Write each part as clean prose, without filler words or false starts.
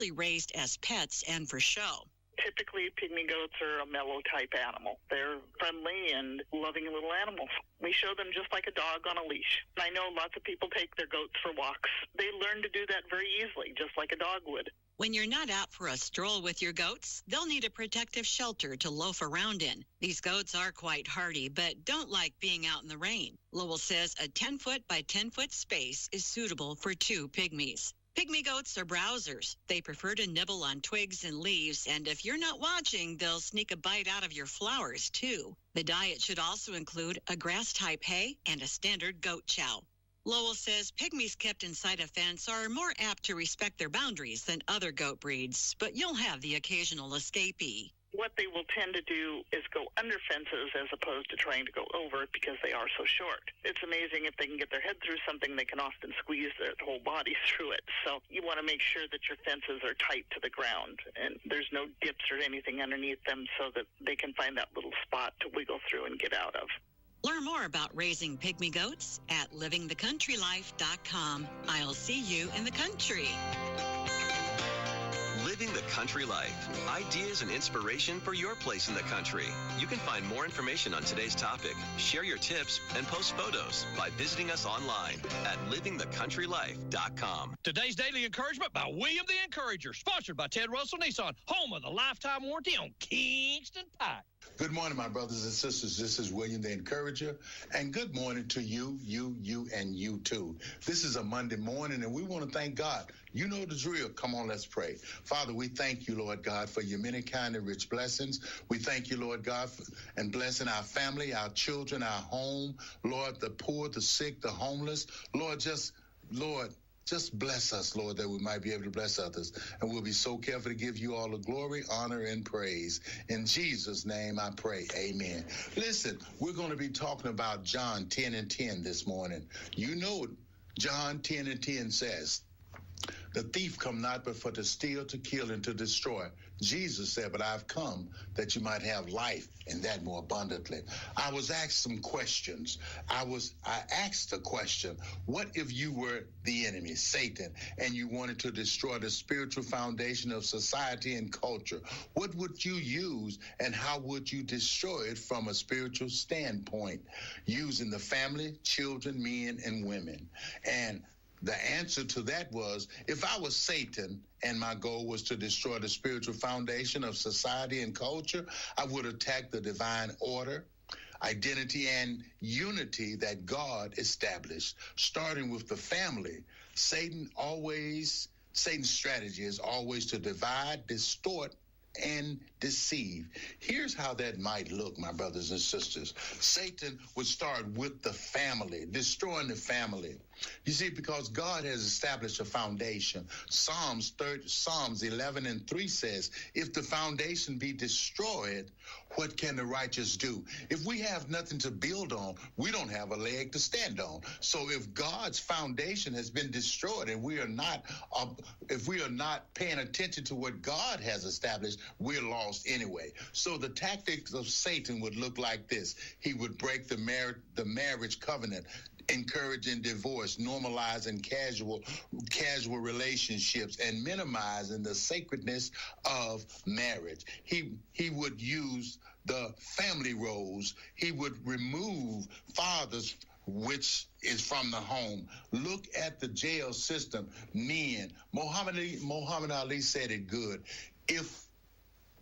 raised as pets and for show. Typically, pygmy goats are a mellow type animal. They're friendly and loving little animals. We show them just like a dog on a leash. I know lots of people take their goats for walks. They learn to do that very easily, just like a dog would. When you're not out for a stroll with your goats, they'll need a protective shelter to loaf around in. These goats are quite hardy, but don't like being out in the rain. Lowell says a 10-foot by 10-foot space is suitable for 2 pygmies. Pygmy goats are browsers. They prefer to nibble on twigs and leaves, and if you're not watching, they'll sneak a bite out of your flowers, too. The diet should also include a grass-type hay and a standard goat chow. Lowell says pygmies kept inside a fence are more apt to respect their boundaries than other goat breeds, but you'll have the occasional escapee. What they will tend to do is go under fences as opposed to trying to go over it because they are so short. It's amazing if they can get their head through something, they can often squeeze their whole body through it. So you want to make sure that your fences are tight to the ground and there's no dips or anything underneath them so that they can find that little spot to wiggle through and get out of. Learn more about raising pygmy goats at livingthecountrylife.com. I'll see you in the country. Living the Country Life. Ideas and inspiration for your place in the country. You can find more information on today's topic, share your tips, and post photos by visiting us online at livingthecountrylife.com. Today's Daily Encouragement by William the Encourager, sponsored by Ted Russell Nissan, home of the lifetime warranty on Kingston Pike. Good morning, my brothers and sisters. This is William the Encourager, and good morning to you, and you too. This is a Monday morning, and we want to thank God. You know the drill. Come on, let's pray. Father, we thank you, Lord God, for your many kind and rich blessings. We thank you, Lord God, and blessing our family, our children, our home, Lord, the poor, the sick, the homeless. Lord, just bless us, Lord, that we might be able to bless others. And we'll be so careful to give you all the glory, honor, and praise. In Jesus' name I pray. Amen. Listen, we're going to be talking about John 10:10 this morning. You know, John 10:10 says, "The thief come not but for to steal, to kill, and to destroy." Jesus said, "But I've come that you might have life, and that more abundantly." I was asked some questions. I asked the question, what if you were the enemy, Satan, and you wanted to destroy the spiritual foundation of society and culture? What would you use, and how would you destroy it from a spiritual standpoint? Using the family, children, men, and women. And the answer to that was, if I was Satan and my goal was to destroy the spiritual foundation of society and culture, I would attack the divine order, identity, and unity that God established, starting with the family. Satan's strategy is always to divide, distort, and deceive. Here's how that might look, my brothers and sisters. Satan would start with the family, destroying the family. You see, because God has established a foundation. Psalms 11:3 says, "If the foundation be destroyed, what can the righteous do?" If we have nothing to build on, we don't have a leg to stand on. So if God's foundation has been destroyed and if we are not paying attention to what God has established, we're lost anyway. So the tactics of Satan would look like this. He would break the marriage covenant, encouraging divorce, normalizing casual relationships, and minimizing the sacredness of marriage. He would use the family roles. He would remove fathers, which is from the home. Look at the jail system. Men, Muhammad Ali said it good.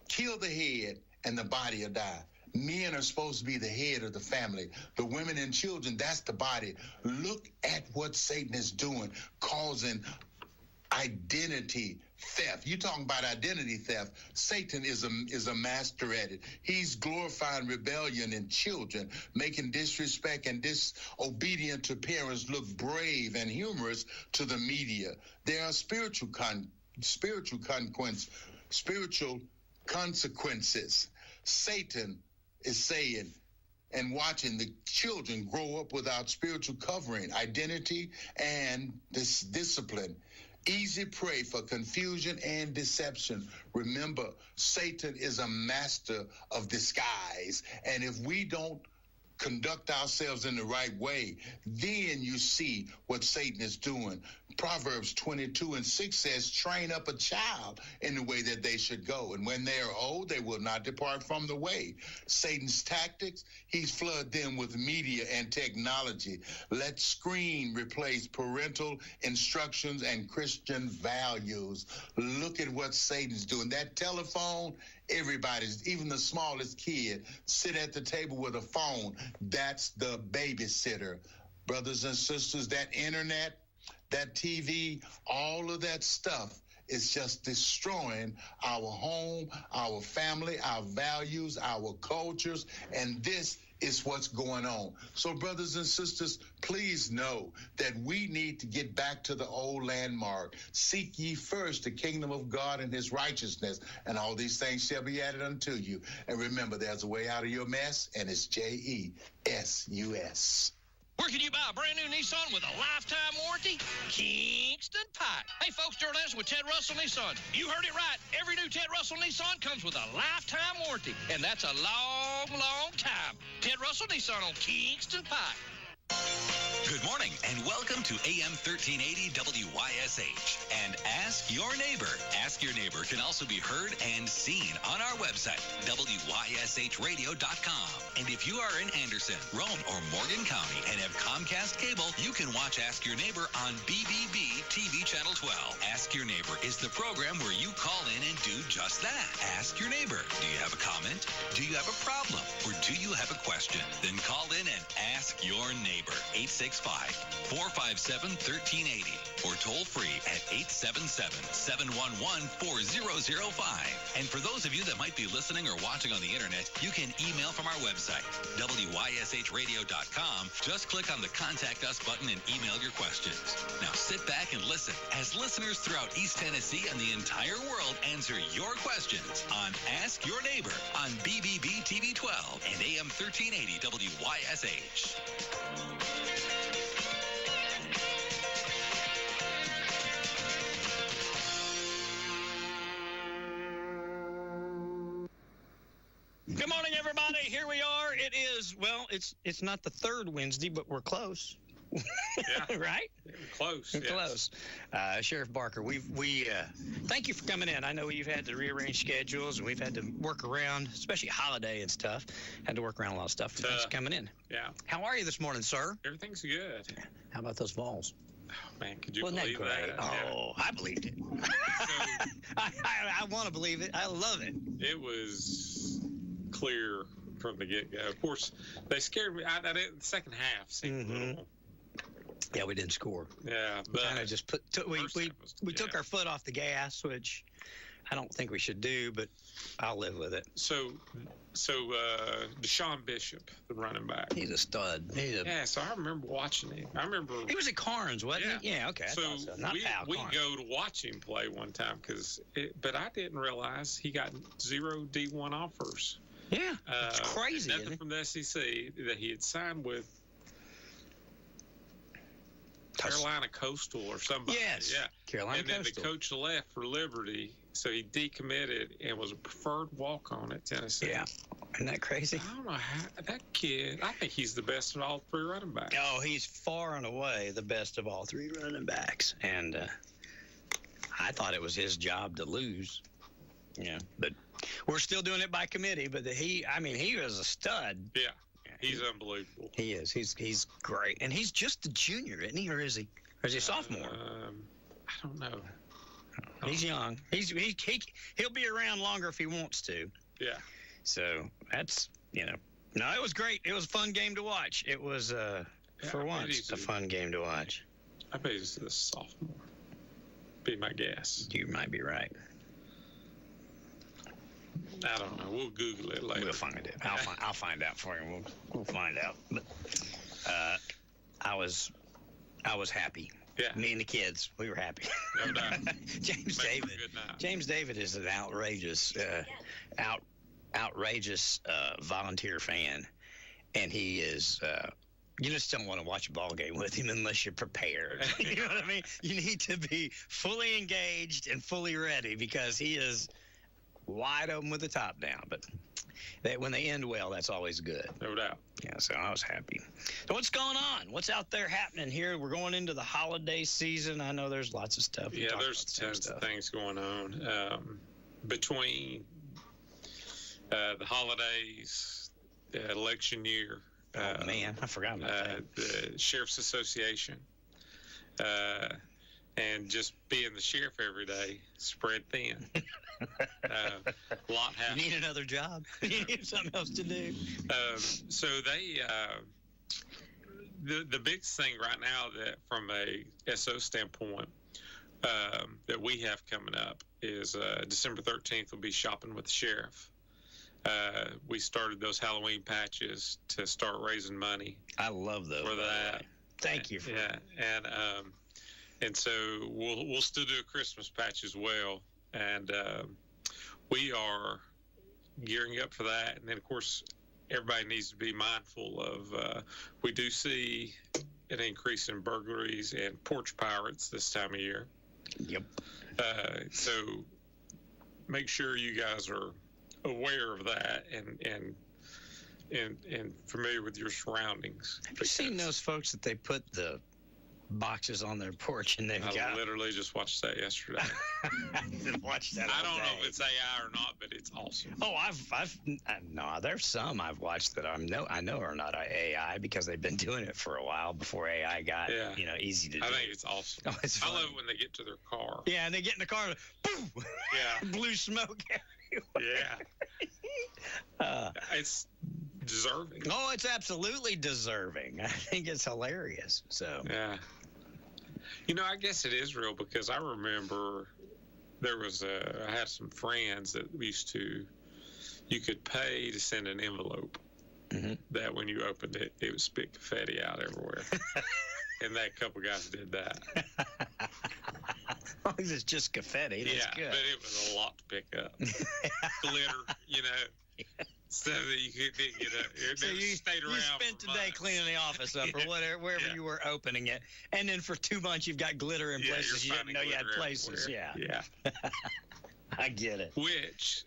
Kill the head and the body will die. Men are supposed to be the head of the family. The women and children, that's the body. Look at what Satan is doing, causing identity theft. You're talking about identity theft. Satan is a master at it. He's glorifying rebellion in children, making disrespect and disobedient to parents look brave and humorous to the media. There are spiritual consequences. Satan is saying and watching the children grow up without spiritual covering, identity, and discipline. Easy prey for confusion and deception. Remember, Satan is a master of disguise. And if we don't conduct ourselves in the right way, then you see what Satan is doing. Proverbs 22:6 says, train up a child in the way that they should go. And when they are old, they will not depart from the way. Satan's tactics, he's flooded them with media and technology. Let screen replace parental instructions and Christian values. Look at what Satan's doing. That telephone, everybody's, even the smallest kid, sit at the table with a phone. That's the babysitter. Brothers and sisters, that internet, that TV, all of that stuff is just destroying our home, our family, our values, our cultures, and this is what's going on. So, brothers and sisters, please know that we need to get back to the old landmark. Seek ye first the kingdom of God and his righteousness, and all these things shall be added unto you. And remember, there's a way out of your mess, and it's JESUS. Where can you buy a brand new Nissan with a lifetime warranty? Kingston Pike. Hey, folks, Gerald Anderson with Ted Russell Nissan. You heard it right. Every new Ted Russell Nissan comes with a lifetime warranty, and that's a long, long time. Ted Russell Nissan on Kingston Pike. Good morning and welcome to AM 1380 WYSH and Ask Your Neighbor. Ask Your Neighbor can also be heard and seen on our website, WYSHradio.com. And if you are in Anderson, Rome, or Morgan County and have Comcast cable, you can watch Ask Your Neighbor on BBB TV Channel 12. Ask Your Neighbor is the program where you call in and do just that. Ask Your Neighbor. Do you have a comment? Do you have a problem? Or do you have a question? Then call in and ask your neighbor. 865-457-1380 or toll free at 877-711-4005. And for those of you that might be listening or watching on the internet, you can email from our website, WYSHradio.com. Just click on the Contact Us button and email your questions. Now sit back and listen as listeners throughout East Tennessee and the entire world answer your questions on Ask Your Neighbor on BBB TV 12 and AM 1380 WYSH. Good morning, everybody. Here we are. It is, well, it's not the third Wednesday, but we're close. Yeah. Right? Close. We're yes. close. Sheriff Barker, we thank you for coming in. I know you've had to rearrange schedules and we've had to work around, especially holiday and stuff. Had to work around a lot of stuff. Thanks for coming in. Yeah. How are you this morning, sir? Everything's good. How about those Vols? Oh, man, could you Wasn't believe that great? that? Oh, I believed it. I want to believe it. I love it. It was clear from the get-go. Of course, they scared me. The second half seemed a little. Yeah, we didn't score. Yeah, but kind of just we took our foot off the gas, which I don't think we should do, but I'll live with it. So Deshaun Bishop, the running back. He's a stud. So I remember watching him. He was at Carnes, wasn't he? Yeah, okay. So Not we Carnes. go to watch him play one time but I didn't realize he got 0 D1 offers. Yeah, it's crazy. Nothing from the SEC that he had signed with Carolina Coastal or somebody. Yes. Yeah. Carolina Coastal. And then the coach left for Liberty, so he decommitted and was a preferred walk-on at Tennessee. Yeah. Isn't that crazy? I don't know how that kid. I think he's the best of all three running backs. Oh, he's far and away the best of all three running backs, and I thought it was his job to lose. Yeah, but we're still doing it by committee. But he was a stud. Yeah. He's unbelievable. He is. He's great, and he's just a junior, isn't he, or is he a sophomore? I don't know. He's young. He'll be around longer if he wants to. Yeah. So that's No, it was great. It was a fun game to watch. It was for once a fun game to watch. I bet he's a sophomore. Be my guess. You might be right. I don't know. We'll Google it later. We'll find it. I'll find out for you. We'll find out. But I was happy. Yeah. Me and the kids, we were happy. No doubt. James David is an outrageous volunteer fan, and he is. You just don't want to watch a ball game with him unless you're prepared. You know what I mean? You need to be fully engaged and fully ready because he is wide open with the top down. But when they end well, that's always good. No doubt. Yeah, so I was happy. So what's going on? What's out there happening here? We're going into the holiday season. I know there's lots of stuff. Yeah, there's tons of things going on. Between the holidays, the election year. Oh, man, I forgot about that. The Sheriff's Association. And just being the sheriff every day, spread thin. A lot happens. You need another job. You need something else to do. So they, the biggest thing right now that from a SO standpoint that we have coming up is December 13th will be shopping with the sheriff. We started those Halloween patches to start raising money. I love those. For that. Thank you for that. And so we'll still do a Christmas patch as well. And we are gearing up for that. And then, of course, everybody needs to be mindful of we do see an increase in burglaries and porch pirates this time of year. Yep. So make sure you guys are aware of that and familiar with your surroundings. Have you seen those folks that they put the boxes on their porch and they've got... I literally just watched that yesterday. I watched that I don't know if it's AI or not, but it's awesome. Oh, no, there's some I've watched that I know are not AI because they've been doing it for a while before AI got easy to do. I think it's awesome. Oh, it's I love it when they get to their car. Yeah, and they get in the car and boom! Yeah. Blue smoke everywhere. Yeah. It's deserving. Oh, it's absolutely deserving. I think it's hilarious. So yeah. I guess it is real because I remember I had some friends that you could pay to send an envelope that when you opened it, it would spit confetti out everywhere. And that couple guys did that. As long as it's just confetti, that's good. But it was a lot to pick up. Glitter, so that you couldn't get it. So you spent today cleaning the office up or wherever you were opening it, and then for 2 months you've got glitter in places you didn't know you had places. Yeah. I get it. Which,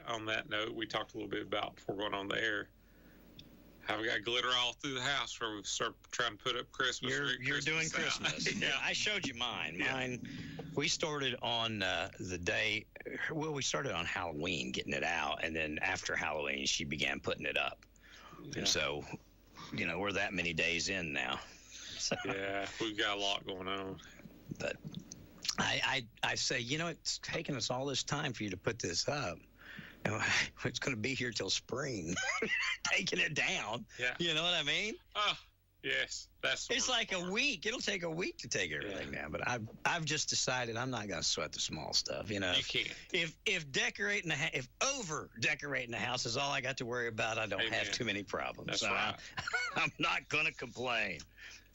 on that note, we talked a little bit about before going on the air. How we got glitter all through the house where we start trying to put up Christmas. You're doing Christmas. Yeah. I showed you mine. Mine, we started on the day. Well, we started on Halloween getting it out, and then after Halloween, she began putting it up. Yeah. And so, we're that many days in now. So, yeah, we've got a lot going on. But I say, it's taken us all this time for you to put this up. It's going to be here till spring, taking it down. Yeah. You know what I mean? Oh, yes. It's like a week. It'll take a week to take everything down. But I've just decided I'm not going to sweat the small stuff. You can't. If decorating if over decorating the house is all I got to worry about, I don't have too many problems. That's so right. I'm not going to complain.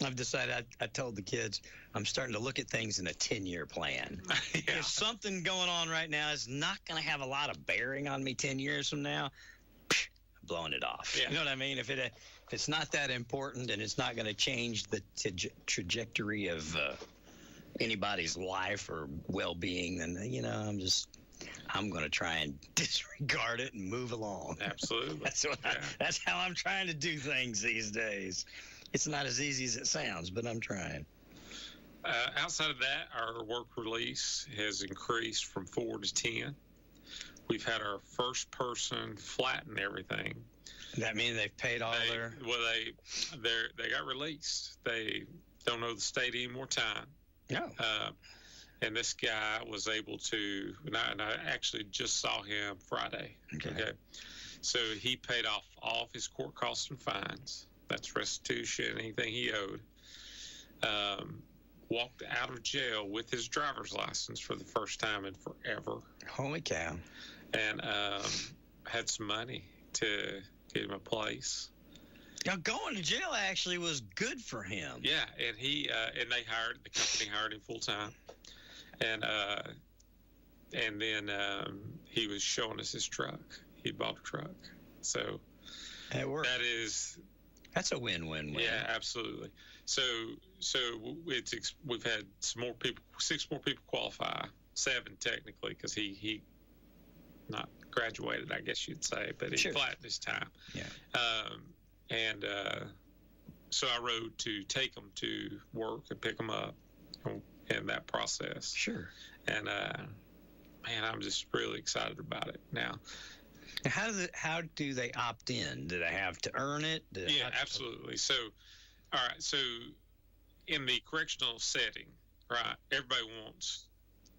I've decided, I told the kids, I'm starting to look at things in a 10-year plan. If something going on right now is not going to have a lot of bearing on me 10 years from now, I'm blowing it off. Yeah. You know what I mean? If it's not that important and it's not going to change the trajectory of anybody's life or well-being, then, I'm going to try and disregard it and move along. Absolutely. That's how I'm trying to do things these days. It's not as easy as it sounds, but I'm trying. Outside of that, our work release has increased from 4 to 10. We've had our first person flatten everything. That means they've paid all their... Well, they got released. They don't owe the state any more time. No. And this guy was able to, and I actually just saw him Friday. Okay. So he paid off all of his court costs and fines. That's restitution, anything he owed. Walked out of jail with his driver's license for the first time in forever. Holy cow. And had some money to get him a place. Now, going to jail actually was good for him. Yeah, and the company hired him full time. And then he was showing us his truck. He bought a truck. So it worked. That's a win-win-win. Yeah, absolutely. So we've had 6 more people qualify, 7 technically, because he not graduated, I guess you'd say, but he flattened his time. Yeah. So I rode to take them to work and pick them up in that process. Sure. And man, I'm just really excited about it now. How do they opt in? Do they have to earn it? Yeah, absolutely. So, all right. So, in the correctional setting, right, everybody wants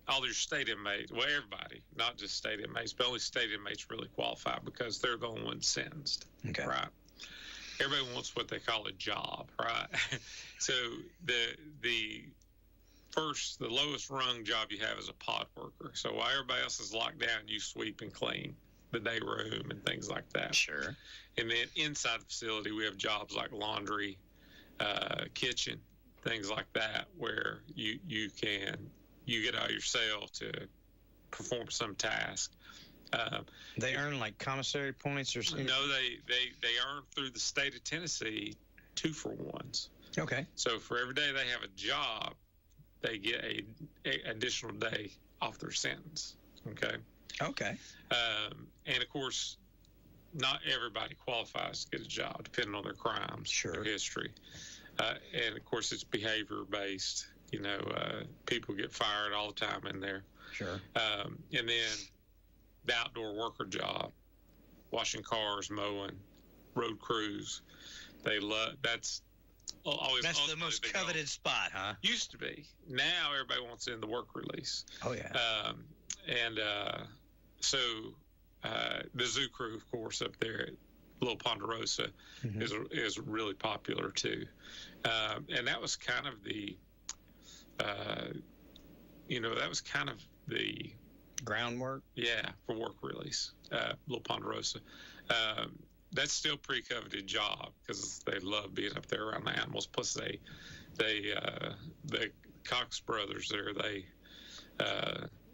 all your state inmates. Well, everybody, not just state inmates, but only state inmates really qualify because they're the only ones sentenced. Okay. Right. Everybody wants what they call a job, right? So the lowest rung job you have is a pod worker. So while everybody else is locked down, you sweep and clean the day room and things like that. Sure. And then inside the facility, we have jobs like laundry, kitchen, things like that, where you get out of your cell to perform some task. They earn like commissary points or something? No, they earn through the state of Tennessee 2-for-1s. Okay. So for every day they have a job, they get a additional day off their sentence. Okay. Okay. And of course, not everybody qualifies to get a job, depending on their crimes, their history, and of course it's behavior based. People get fired all the time in there. Sure. And then the outdoor worker job, washing cars, mowing, road crews. They love that's always. That's the most coveted spot, huh? Used to be. Now everybody wants it in the work release. Oh yeah. So the zoo crew, of course, up there at Little Ponderosa is really popular too, and that was kind of the, groundwork. Yeah, for work release, Little Ponderosa. That's still a pretty coveted job because they love being up there around the animals. Plus, the Cox brothers there, they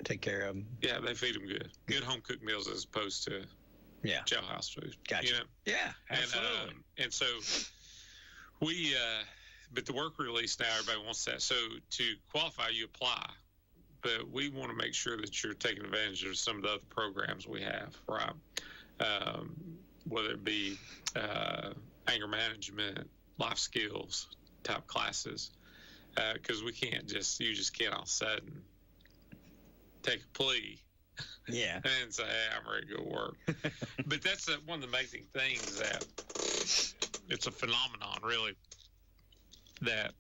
take care of them. Yeah, they feed them good home cooked meals as opposed to jailhouse food. Gotcha. Yeah, absolutely. And so but the work release now, everybody wants that. So to qualify, you apply. But we want to make sure that you're taking advantage of some of the other programs we have, right? Whether it be anger management, life skills type classes, because you just can't all of a sudden take a plea, and say, "Hey, I'm ready to go work." But that's one of the amazing things, that it's a phenomenon, really, that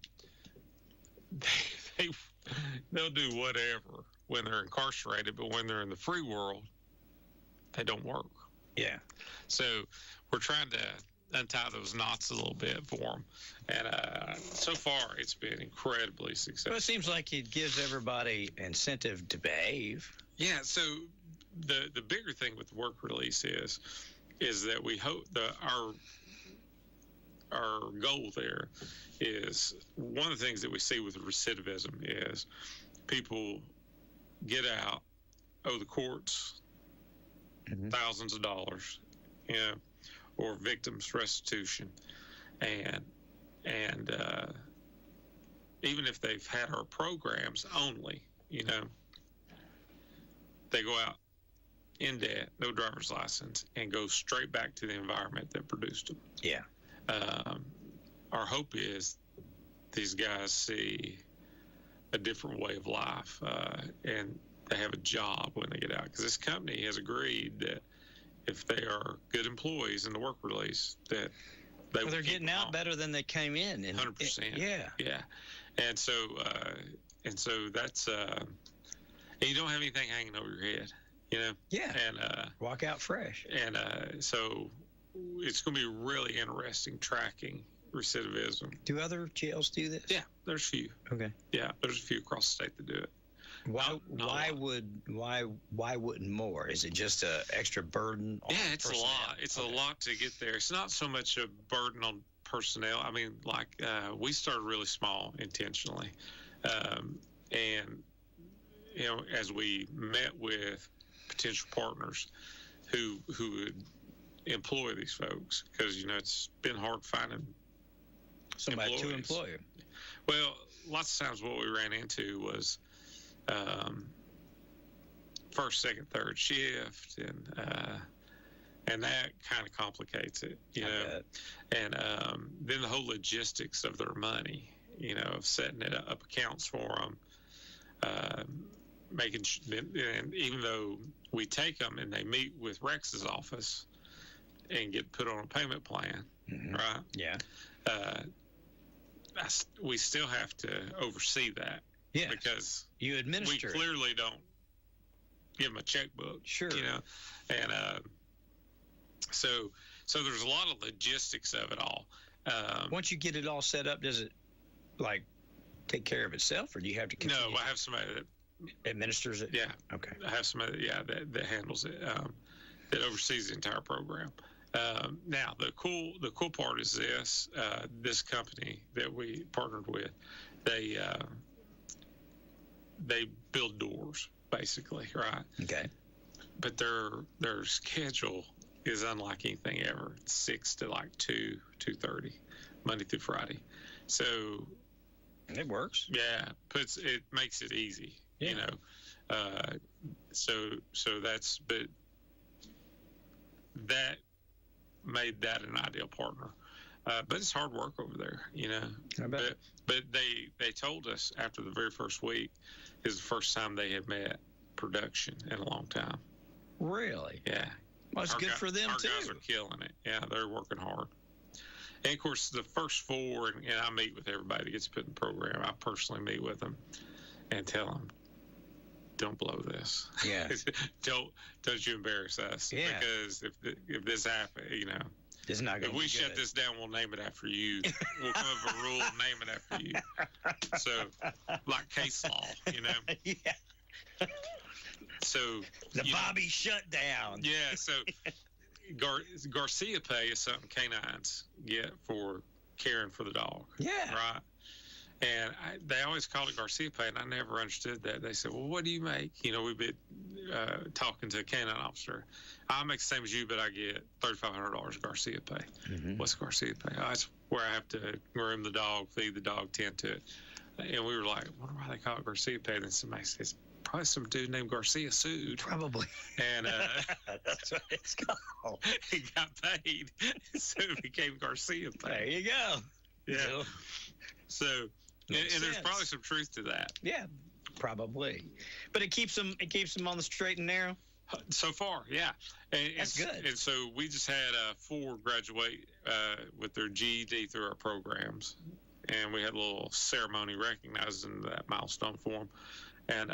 they'll do whatever when they're incarcerated, but when they're in the free world, they don't work. Yeah. So we're trying to untie those knots a little bit for them, and so far it's been incredibly successful. Well, it seems like it gives everybody incentive to behave. Yeah. So the bigger thing with the work release is that we hope our goal there is, one of the things that we see with recidivism is people get out, owe the courts thousands of dollars, or victims restitution, and even if they've had our programs only, they go out in debt, no driver's license, and go straight back to the environment that produced them. Yeah. Our hope is these guys see a different way of life, and they have a job when they get out. Because this company has agreed that if they are good employees in the work release, that they're getting out better than they came in. 100%. Yeah. And so that's and you don't have anything hanging over your head, Yeah. And walk out fresh. And so it's going to be really interesting tracking recidivism. Do other jails do this? Yeah, there's a few. Okay. Yeah, there's a few across the state that do it. Why wouldn't more? Is it just an extra burden on it's personnel? a lot. It's a lot to get there. It's not so much a burden on personnel. I mean, we started really small intentionally. And as we met with potential partners who would employ these folks, because it's been hard finding somebody to employ. Well, lots of times what we ran into was first, second, third shift, and that kind of complicates it, you know. And then the whole logistics of their money, you know, of setting it up accounts for them, and even though we take them and they meet with Rex's office and get put on a payment plan, right? Yeah. We still have to oversee that. Yeah. Because you administer. We clearly don't give them a checkbook. Sure. You know, and so there's a lot of logistics of it all. Once you get it all set up, does it like take care of itself, or do you have to continue? No, I have somebody that administers it. Yeah. Okay. I have somebody, that handles it, that oversees the entire program. Now the cool part is this: this company that we partnered with, they build doors, basically, right? Okay. But their schedule is unlike anything ever. It's 6 to like 2:30, Monday through Friday. So it works. Yeah, it makes it easy. Yeah. You know, so that's, but that made that an ideal partner. But it's hard work over there, you know. I bet. But they told us after the very first week is the first time they had met production in a long time. Really? Yeah. Well, it's good for them, too. Our guys are killing it. Yeah, they're working hard. And, of course, the first 4, and I meet with everybody that gets put in the program. I personally meet with them and tell them, don't blow this. Yeah. don't you embarrass us. Yeah. Because if this happens, you know, it's not if we shut this down, we'll name it after you. We'll come up with a rule and name it after you. So, like case law, you know? Yeah. So the Bobby shutdown. Yeah. So Garcia pay is something canines get for caring for the dog. Yeah. Right. And they always call it Garcia pay, and I never understood that. They said, "Well, what do you make?" You know, we've been talking to a canine officer. I make the same as you, but I get $3,500 Garcia pay. Mm-hmm. What's Garcia pay? Oh, that's where I have to groom the dog, feed the dog, tend to it. And we were like, I wonder why they call it Garcia pay. Then somebody says, probably some dude named Garcia sued. Probably. And that's what it's called. He got paid, so it became Garcia pay. There you go. Yeah. So, and there's probably some truth to that. Yeah, probably. But it keeps them on the straight and narrow. So far, yeah. That's good. And so we just had 4 graduate with their GED through our programs, and we had a little ceremony recognizing that milestone for them. And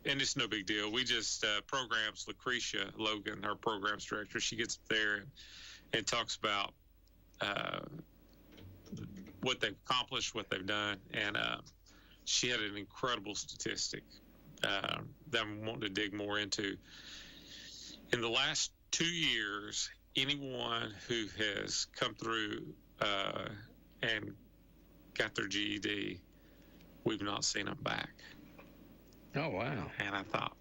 it's no big deal. We just programs Lucretia Logan, our programs director. She gets up there and talks about what they've accomplished, what they've done, and she had an incredible statistic that I'm wanting to dig more into. In the last 2 years, anyone who has come through and got their GED, we've not seen them back. Oh, wow. And I thought,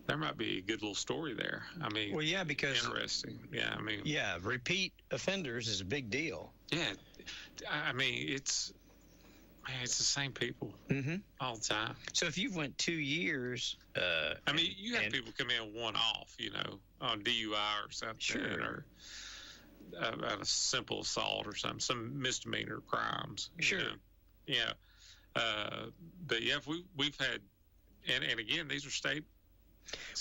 there might be a good little story there. I mean, well, yeah, because interesting. Yeah, I mean, yeah, repeat offenders is a big deal. Yeah, I mean, it's the same people all the time. So if you went 2 years, I mean, you have people come in one-off, you know, on DUI or something, sure, or a simple assault or something, some misdemeanor crimes. Sure. You know? Yeah. But yeah, we've had, and again, these are state.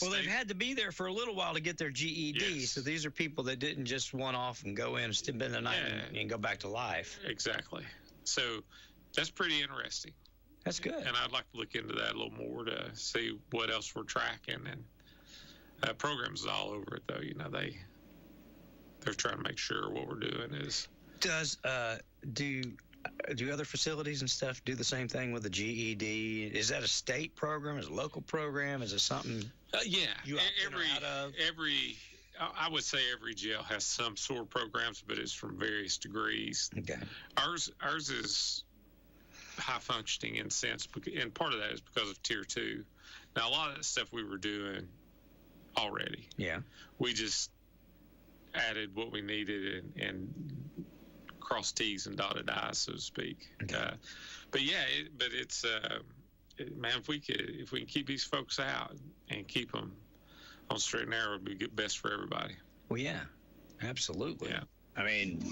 Well, they've had to be there for a little while to get their GED. Yes. So these are people that didn't just one off and go in and spend the night and go back to life. Exactly. So that's pretty interesting. That's good. And I'd like to look into that a little more to see what else we're tracking. And programs all over it, though. You know, they're trying to make sure what we're doing is. Do other facilities and stuff do the same thing with the GED? Is that a state program? Is it a local program? Is it something? Yeah. You out of? I would say every jail has some sort of programs, but it's from various degrees. Okay. Ours is high functioning in a sense, and part of that is because of Tier 2. Now, a lot of that stuff we were doing already. Yeah. We just added what we needed and crossed T's and dotted I's, so to speak. Okay. But yeah, it's man, if we can keep these folks out and keep them on straight and narrow, it would be best for everybody. Well, yeah, absolutely. Yeah. I mean,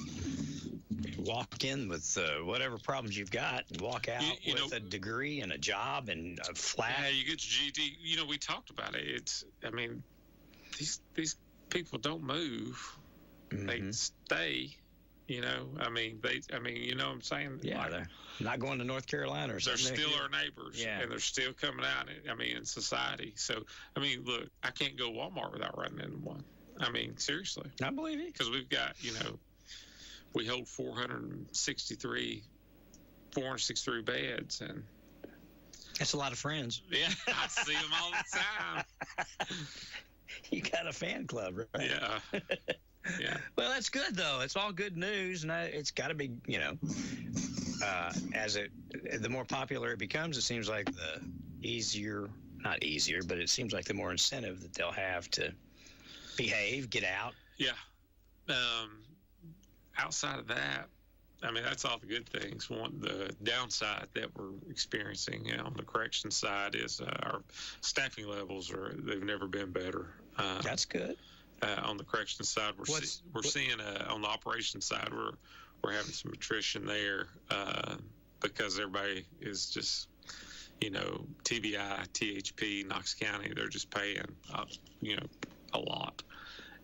walk in with whatever problems you've got and walk out with a degree and a job and a flat. Yeah, you get your GED. You know, we talked about it. These people don't move. Mm-hmm. They stay. You know, you know what I'm saying? Yeah, they're not going to North Carolina or something. They're still our neighbors, and they're still coming out, in society. So, look, I can't go Walmart without running into one. Seriously. I believe it. Because we've got, we hold 463 beds, and that's a lot of friends. Yeah, I see them all the time. You got a fan club, right? Yeah. Yeah. Well, that's good though. It's all good news, and it's got to be, the more popular it becomes, it seems like not easier, but it seems like the more incentive that they'll have to behave, get out. Yeah. Outside of that, that's all the good things. The downside that we're experiencing on the correction side is our staffing levels they've never been better. That's good. On the correction side, we're seeing on the operations side we're having some attrition there because everybody is just TBI, THP, Knox County, they're just paying a lot,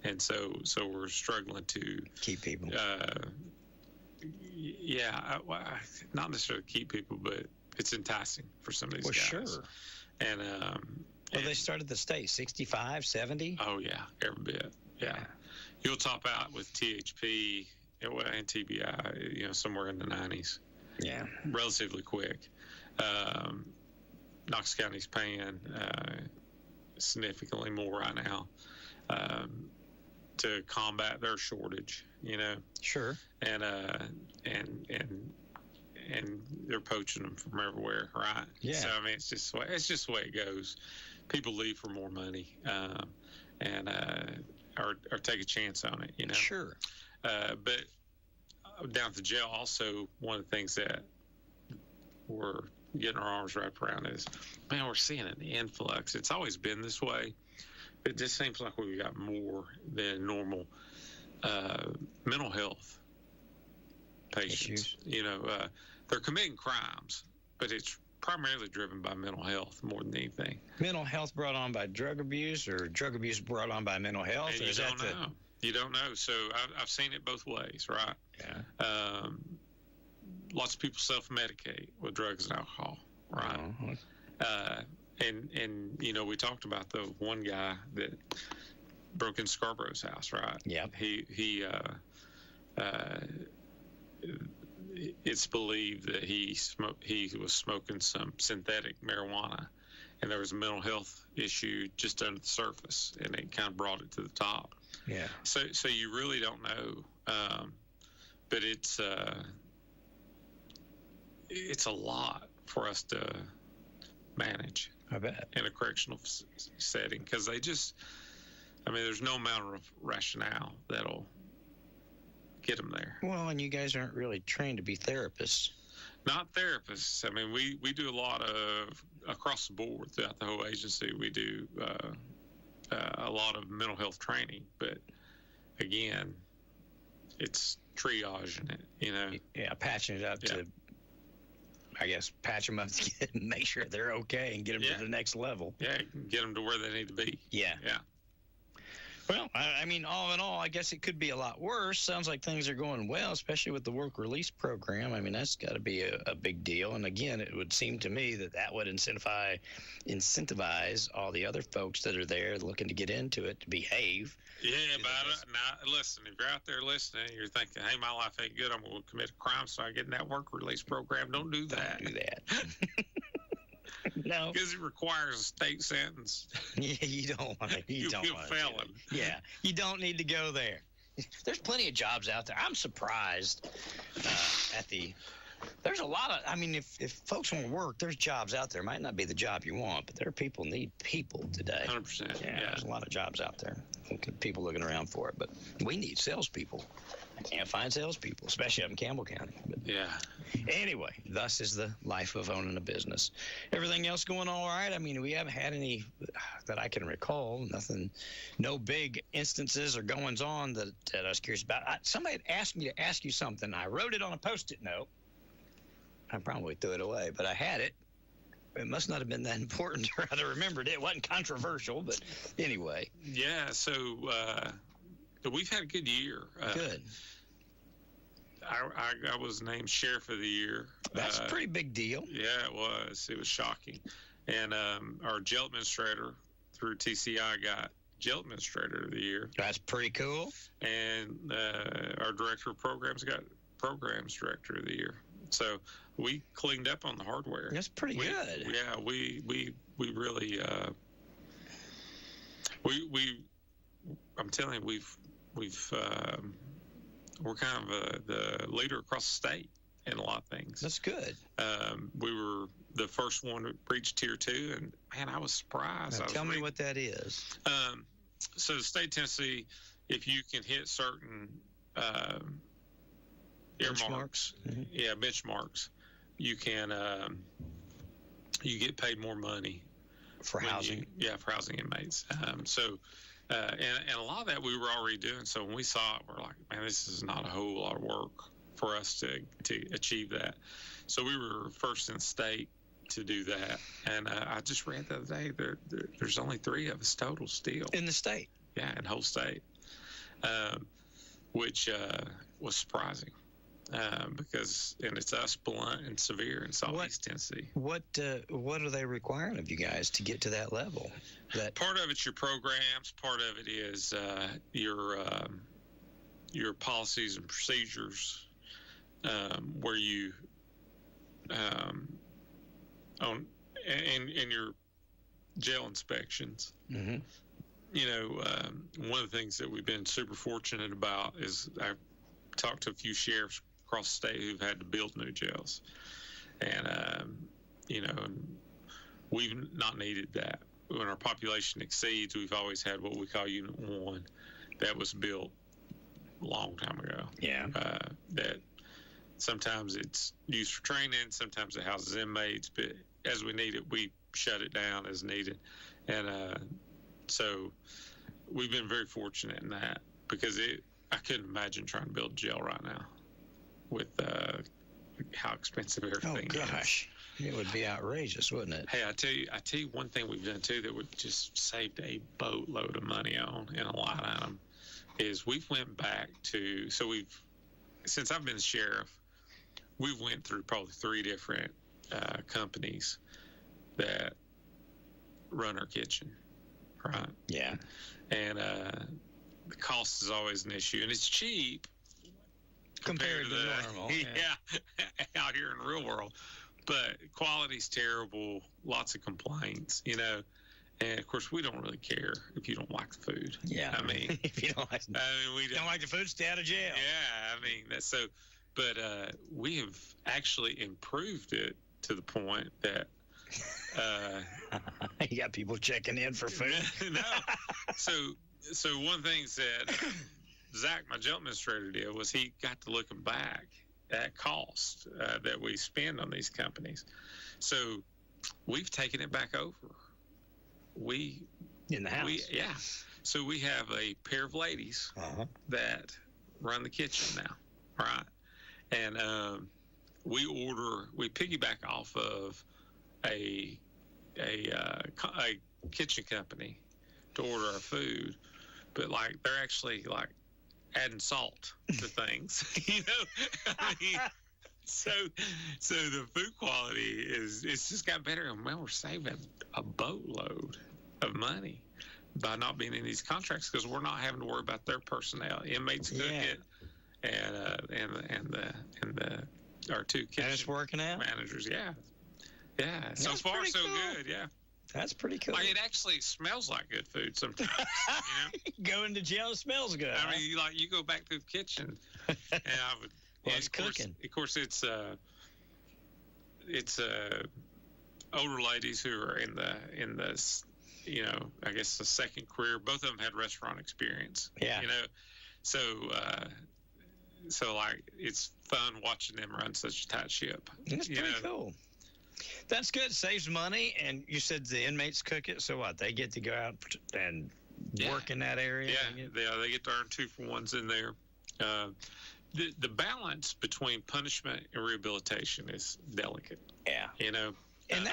and so we're struggling to keep people. Not necessarily keep people, but it's enticing for some of these guys. Sure. And they started the state 65, 70. Oh yeah, every bit. Yeah, you'll top out with THP and TBI, somewhere in the 90s. Yeah, relatively quick. Knox County's paying significantly more right now to combat their shortage. Sure. And they're poaching them from everywhere, right? Yeah. So it's just the way it goes. People leave for more money, or take a chance on it. Sure. But down at the jail, also one of the things that we're getting our arms wrapped around is, we're seeing an influx. It's always been this way, but it just seems like we've got more than normal mental health patients. Issues. They're committing crimes, but it's primarily driven by mental health more than anything. Mental health brought on by drug abuse, or drug abuse brought on by mental health? And you don't know. So I've seen it both ways, right? Yeah. Lots of people self-medicate with drugs and alcohol, right? Uh-huh. And we talked about the one guy that broke into Scarborough's house, right? Yeah. He it's believed that he was smoking some synthetic marijuana, and there was a mental health issue just under the surface, and it kind of brought it to the top. Yeah. So you really don't know, but it's a lot for us to manage. I bet. In a correctional setting, because they just, there's no amount of rationale that'll get them there. Well, and you guys aren't really trained to be therapists. Not therapists. We do a lot of, across the board throughout the whole agency, we do a lot of mental health training, but again, it's triaging it, Yeah, patching it up to, I guess, patch them up to make sure they're okay and get them to the next level. Yeah, get them to where they need to be. Yeah. Yeah. Well, all in all, I guess it could be a lot worse. Sounds like things are going well, especially with the work release program. That's got to be a big deal. And again, it would seem to me that would incentivize all the other folks that are there looking to get into it to behave. Yeah, but now, listen, if you're out there listening, you're thinking, hey, my life ain't good, I'm going to commit a crime, so I get in that work release program. Don't do that. Don't do that. No, because it requires a state sentence. Yeah, you don't want to. You'll be a felon. Yeah, you don't need to go there. There's plenty of jobs out there. I'm surprised there's a lot of, if folks want to work, there's jobs out there. Might not be the job you want, but there are people need people today. 100%. Yeah, there's a lot of jobs out there. People looking around for it, but we need salespeople. I can't find salespeople, especially up in Campbell County. But Yeah. anyway, thus is the life of owning a business. Everything else going all right? I mean, we haven't had any that I can recall. Nothing, no big instances or goings on that I was curious about. Somebody had asked me to ask you something. I wrote it on a Post-it note. I probably threw it away, but I had it. It must not have been that important, or I'd have remembered it. It wasn't controversial, but anyway. Yeah, so we've had a good year. Good. I was named Sheriff of the Year. That's a pretty big deal. Yeah, it was. It was shocking. And our jail administrator through TCI got Jail Administrator of the Year. That's pretty cool. And our Director of Programs got Programs Director of the Year. So we cleaned up on the hardware. That's pretty good. Yeah, we really I'm telling you, we're kind of the leader across the state in a lot of things. That's good. We were the first one to reach Tier 2, and man, I was surprised. Now, tell me what that is. So the state of Tennessee, if you can hit certain earmarks, benchmarks, you can you get paid more money for housing. For housing inmates. And a lot of that we were already doing. So when we saw it, we're like, man, this is not a whole lot of work for us to achieve that. So we were first in the state to do that. And I just read the other day there's only 3 of us total still in the state. Yeah, in the whole state, which was surprising. Because it's us, Blunt, and Sevier in Southeast Tennessee. What are they requiring of you guys to get to that level? Part of it's your programs. Part of it is your policies and procedures, where you in your jail inspections. Mm-hmm. One of the things that we've been super fortunate about is I've talked to a few sheriffs across the state who've had to build new jails, and we've not needed that. When our population exceeds, we've always had what we call Unit 1 that was built a long time ago. Yeah. That sometimes it's used for training, sometimes it houses inmates, but as we need it, we shut it down as needed. And so we've been very fortunate in that, because I couldn't imagine trying to build a jail right now with how expensive everything is. Oh, gosh. It would be outrageous, wouldn't it? Hey, I tell you one thing we've done, too, that would just saved a boatload of money on in a line item is we've went back to, since I've been the sheriff, we've went through probably 3 different companies that run our kitchen, right? Yeah. And the cost is always an issue, and it's cheap compared to normal. Yeah, out here in the real world. But quality's terrible, lots of complaints, and of course we don't really care if you don't like the food. Yeah. I mean, if you don't like we don't like the food, stay out of jail. Yeah, I mean, that's so, but we have actually improved it to the point that you got people checking in for food. No. So one thing that Zach, my jail administrator, did was he got to looking back at cost that we spend on these companies. So we've taken it back over. In the house. So we have a pair of ladies that run the kitchen now, right? And we piggyback off of a kitchen company to order our food, but they're actually adding salt to things, I mean, so the food quality it's just got better, and we're saving a boatload of money by not being in these contracts, because we're not having to worry about their personnel. Inmates cook it, and our 2 kitchen and it's working out. Managers, yeah. So far so cool. Good, yeah. That's pretty cool. It actually smells like good food sometimes. Going to jail smells good. I mean, you go back to the kitchen, and I would. It's cooking. Of course, it's older ladies who are in the I guess the second career. Both of them had restaurant experience. Yeah. So so like it's fun watching them run such a tight ship. That's pretty cool. That's good. Saves money, and you said the inmates cook it. So what? They get to go out and work in that area. Yeah, they get to earn 2-for-1s in there. The balance between punishment and rehabilitation is delicate. Yeah, and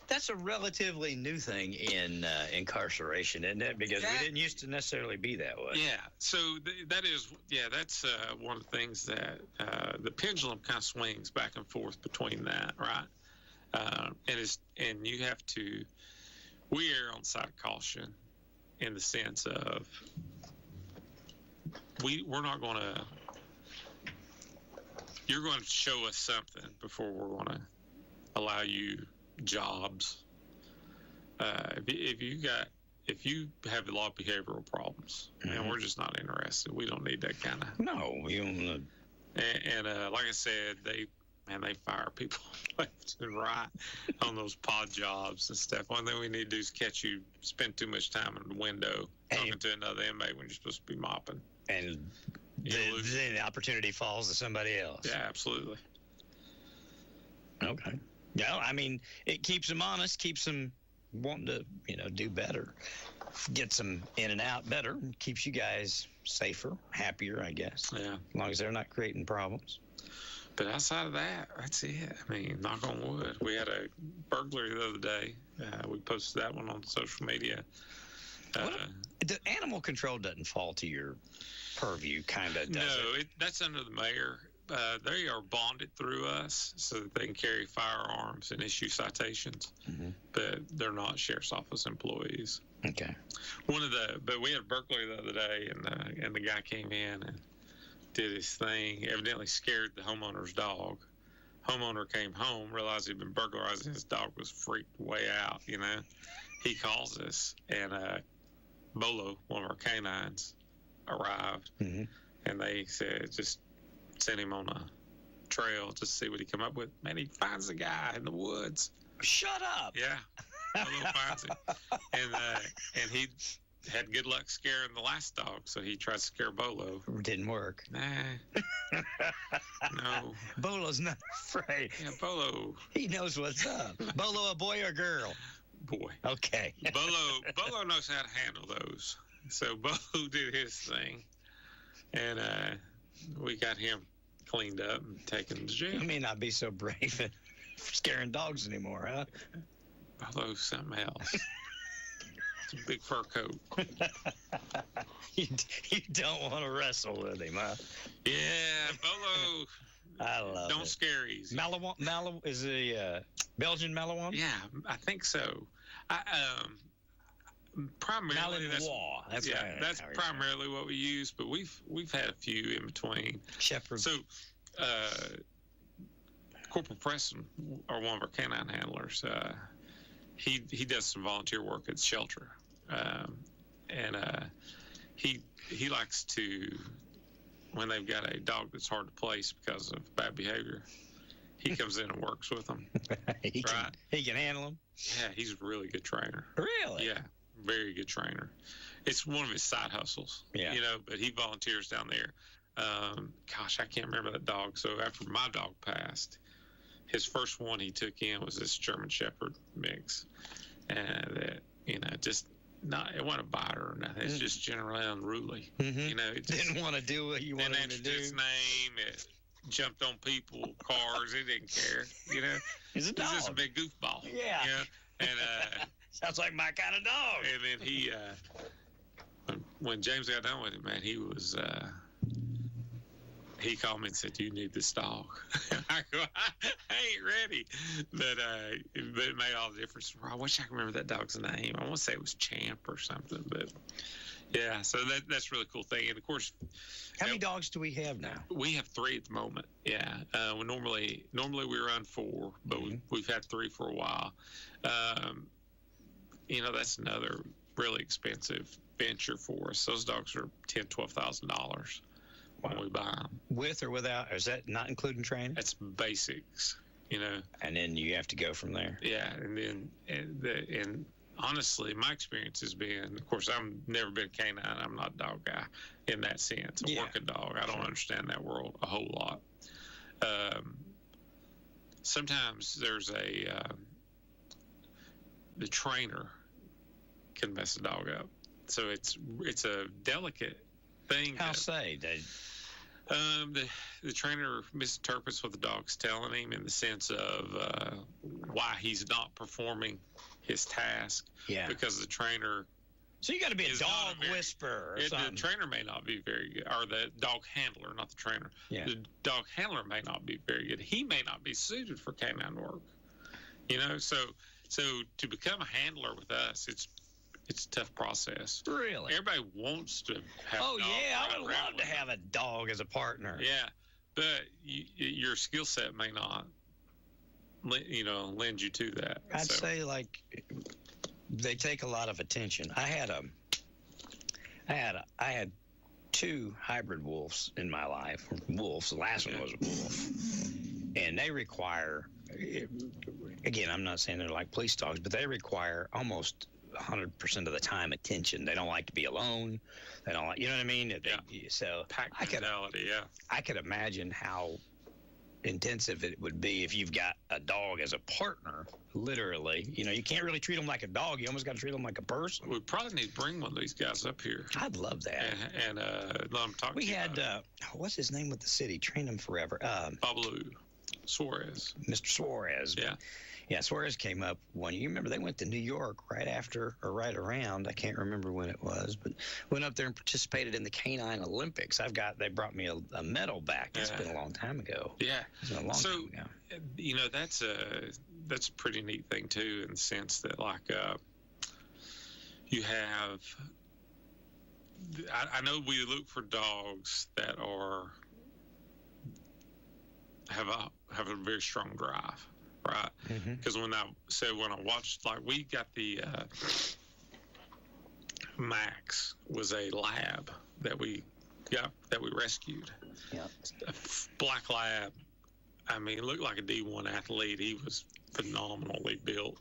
that's a relatively new thing in incarceration, isn't it? Because we didn't used to necessarily be that way. Yeah. So that's one of the things that the pendulum kind of swings back and forth between that, right? And you have to. We err on the side of caution, in the sense of we're not going to. You're going to show us something before we're going to allow you jobs. If you have a lot of behavioral problems, and we're just not interested, we don't need that kind of. No, we don't. And like I said, they fire people left and right on those pod jobs and stuff. One thing we need to do is catch you spend too much time in the window talking to another inmate when you're supposed to be mopping. And then the opportunity falls to somebody else. Yeah, absolutely. Okay. Yeah, I mean, it keeps them honest, keeps them wanting to, do better, gets them in and out better, keeps you guys safer, happier, I guess. Yeah. As long as they're not creating problems. But outside of that, that's it. I mean, knock on wood. We had a burglary the other day. We posted that one on social media. The animal control doesn't fall to your purview, kind of, does it? No, that's under the mayor. They are bonded through us so that they can carry firearms and issue citations, but they're not sheriff's office employees. Okay. But we had a burglary the other day, and the guy came in and did his thing, evidently scared the homeowner's dog. Homeowner came home, realized he'd been burglarized, and his dog was freaked way out, He calls us, and Bolo, one of our canines, arrived, and they said, just send him on a trail to see what he come up with. Man, he finds the guy in the woods. Shut up! Yeah, Bolo finds him. And he had good luck scaring the last dog, so he tried to scare Bolo. It didn't work. Nah. No. Bolo's not afraid. Yeah, Bolo. He knows what's up. Bolo, a boy or girl? Boy. Okay. Bolo knows how to handle those. So Bolo did his thing, and we got him cleaned up and taken to jail. You may not be so brave at scaring dogs anymore, huh? Bolo's something else. It's a big fur coat. You don't want to wrestle with him, huh? Yeah, Bolo. I love Don't it. scare easy. Malawon is a Belgian Malawon? Yeah, I think so. Primarily that's primarily what we use, but we've had a few in between. Shepherd. So, Corporal Preston, or one of our canine handlers, he does some volunteer work at the shelter, and he likes to, when they've got a dog that's hard to place because of bad behavior, he comes in and works with them. He can handle them. Yeah, he's a really good trainer. Really? Yeah, very good trainer. It's one of his side hustles. Yeah. But he volunteers down there. Gosh, I can't remember that dog. So after my dog passed, his first one he took in was this German Shepherd mix, and that just not, it wasn't a biter or nothing. It's just generally unruly. It just didn't want to do what you wanted him to do. Its name, it jumped on people, cars. It didn't care. He's a dog. He's just a big goofball. Yeah. And sounds like my kind of dog. And then he, when James got done with him, man, he was. He called me and said, "You need this dog." I go, "I ain't ready," but it made all the difference. I wish I could remember that dog's name. I want to say it was Champ or something, but yeah. So that's a really cool thing. And of course, how many dogs do we have now? We have 3 at the moment. Yeah. Normally we run 4, but we've had 3 for a while. That's another really expensive venture for us. Those dogs are $10,000-$12,000. When we buy them. With or without? Is that not including training? That's basics, And then you have to go from there. Yeah, and then and honestly, my experience has been, of course, I've never been canine. I'm not a dog guy in that sense. I work a dog. I don't understand that world a whole lot. Sometimes there's the trainer can mess a dog up. So it's a delicate thing. I'll say that. The trainer misinterprets what the dog's telling him in the sense of why he's not performing his task. Yeah. Because the trainer. So you got to be a dog whisperer or something. The trainer may not be very good, or the dog handler, not the trainer. Yeah. The dog handler may not be very good. He may not be suited for canine work. So to become a handler with us, it's a tough process. Really? Everybody wants to have. Oh yeah, I would love to have a dog as a partner. Yeah, but your skill set may not, lend you to that. I'd say like they take a lot of attention. I had 2 hybrid wolves in my life. Wolves. The last one was a wolf, and they require. Again, I'm not saying they're like police dogs, but they require almost 100% of the time attention. They don't like to be alone. They don't like, you know what I mean? So I could imagine how intensive it would be if you've got a dog as a partner. Literally, you can't really treat them like a dog. You almost got to treat them like a person. We probably need to bring one of these guys up here. I'd love that. And let them talk. We had what's his name with the city? Trained him forever. Pablo Suarez. Mr. Suarez. Yeah, Suarez came up one year. You remember they went to New York right after or right around. I can't remember when it was, but went up there and participated in the Canine Olympics. They brought me a medal back. It's been a long time ago. Yeah. It's been a long time ago. That's a pretty neat thing too, in the sense that you have. I know we look for dogs that have a very strong drive. Right, because when I watched, we got the Max was a lab that we rescued. Yeah, a black lab. I mean, looked like a D1 athlete. He was phenomenally built.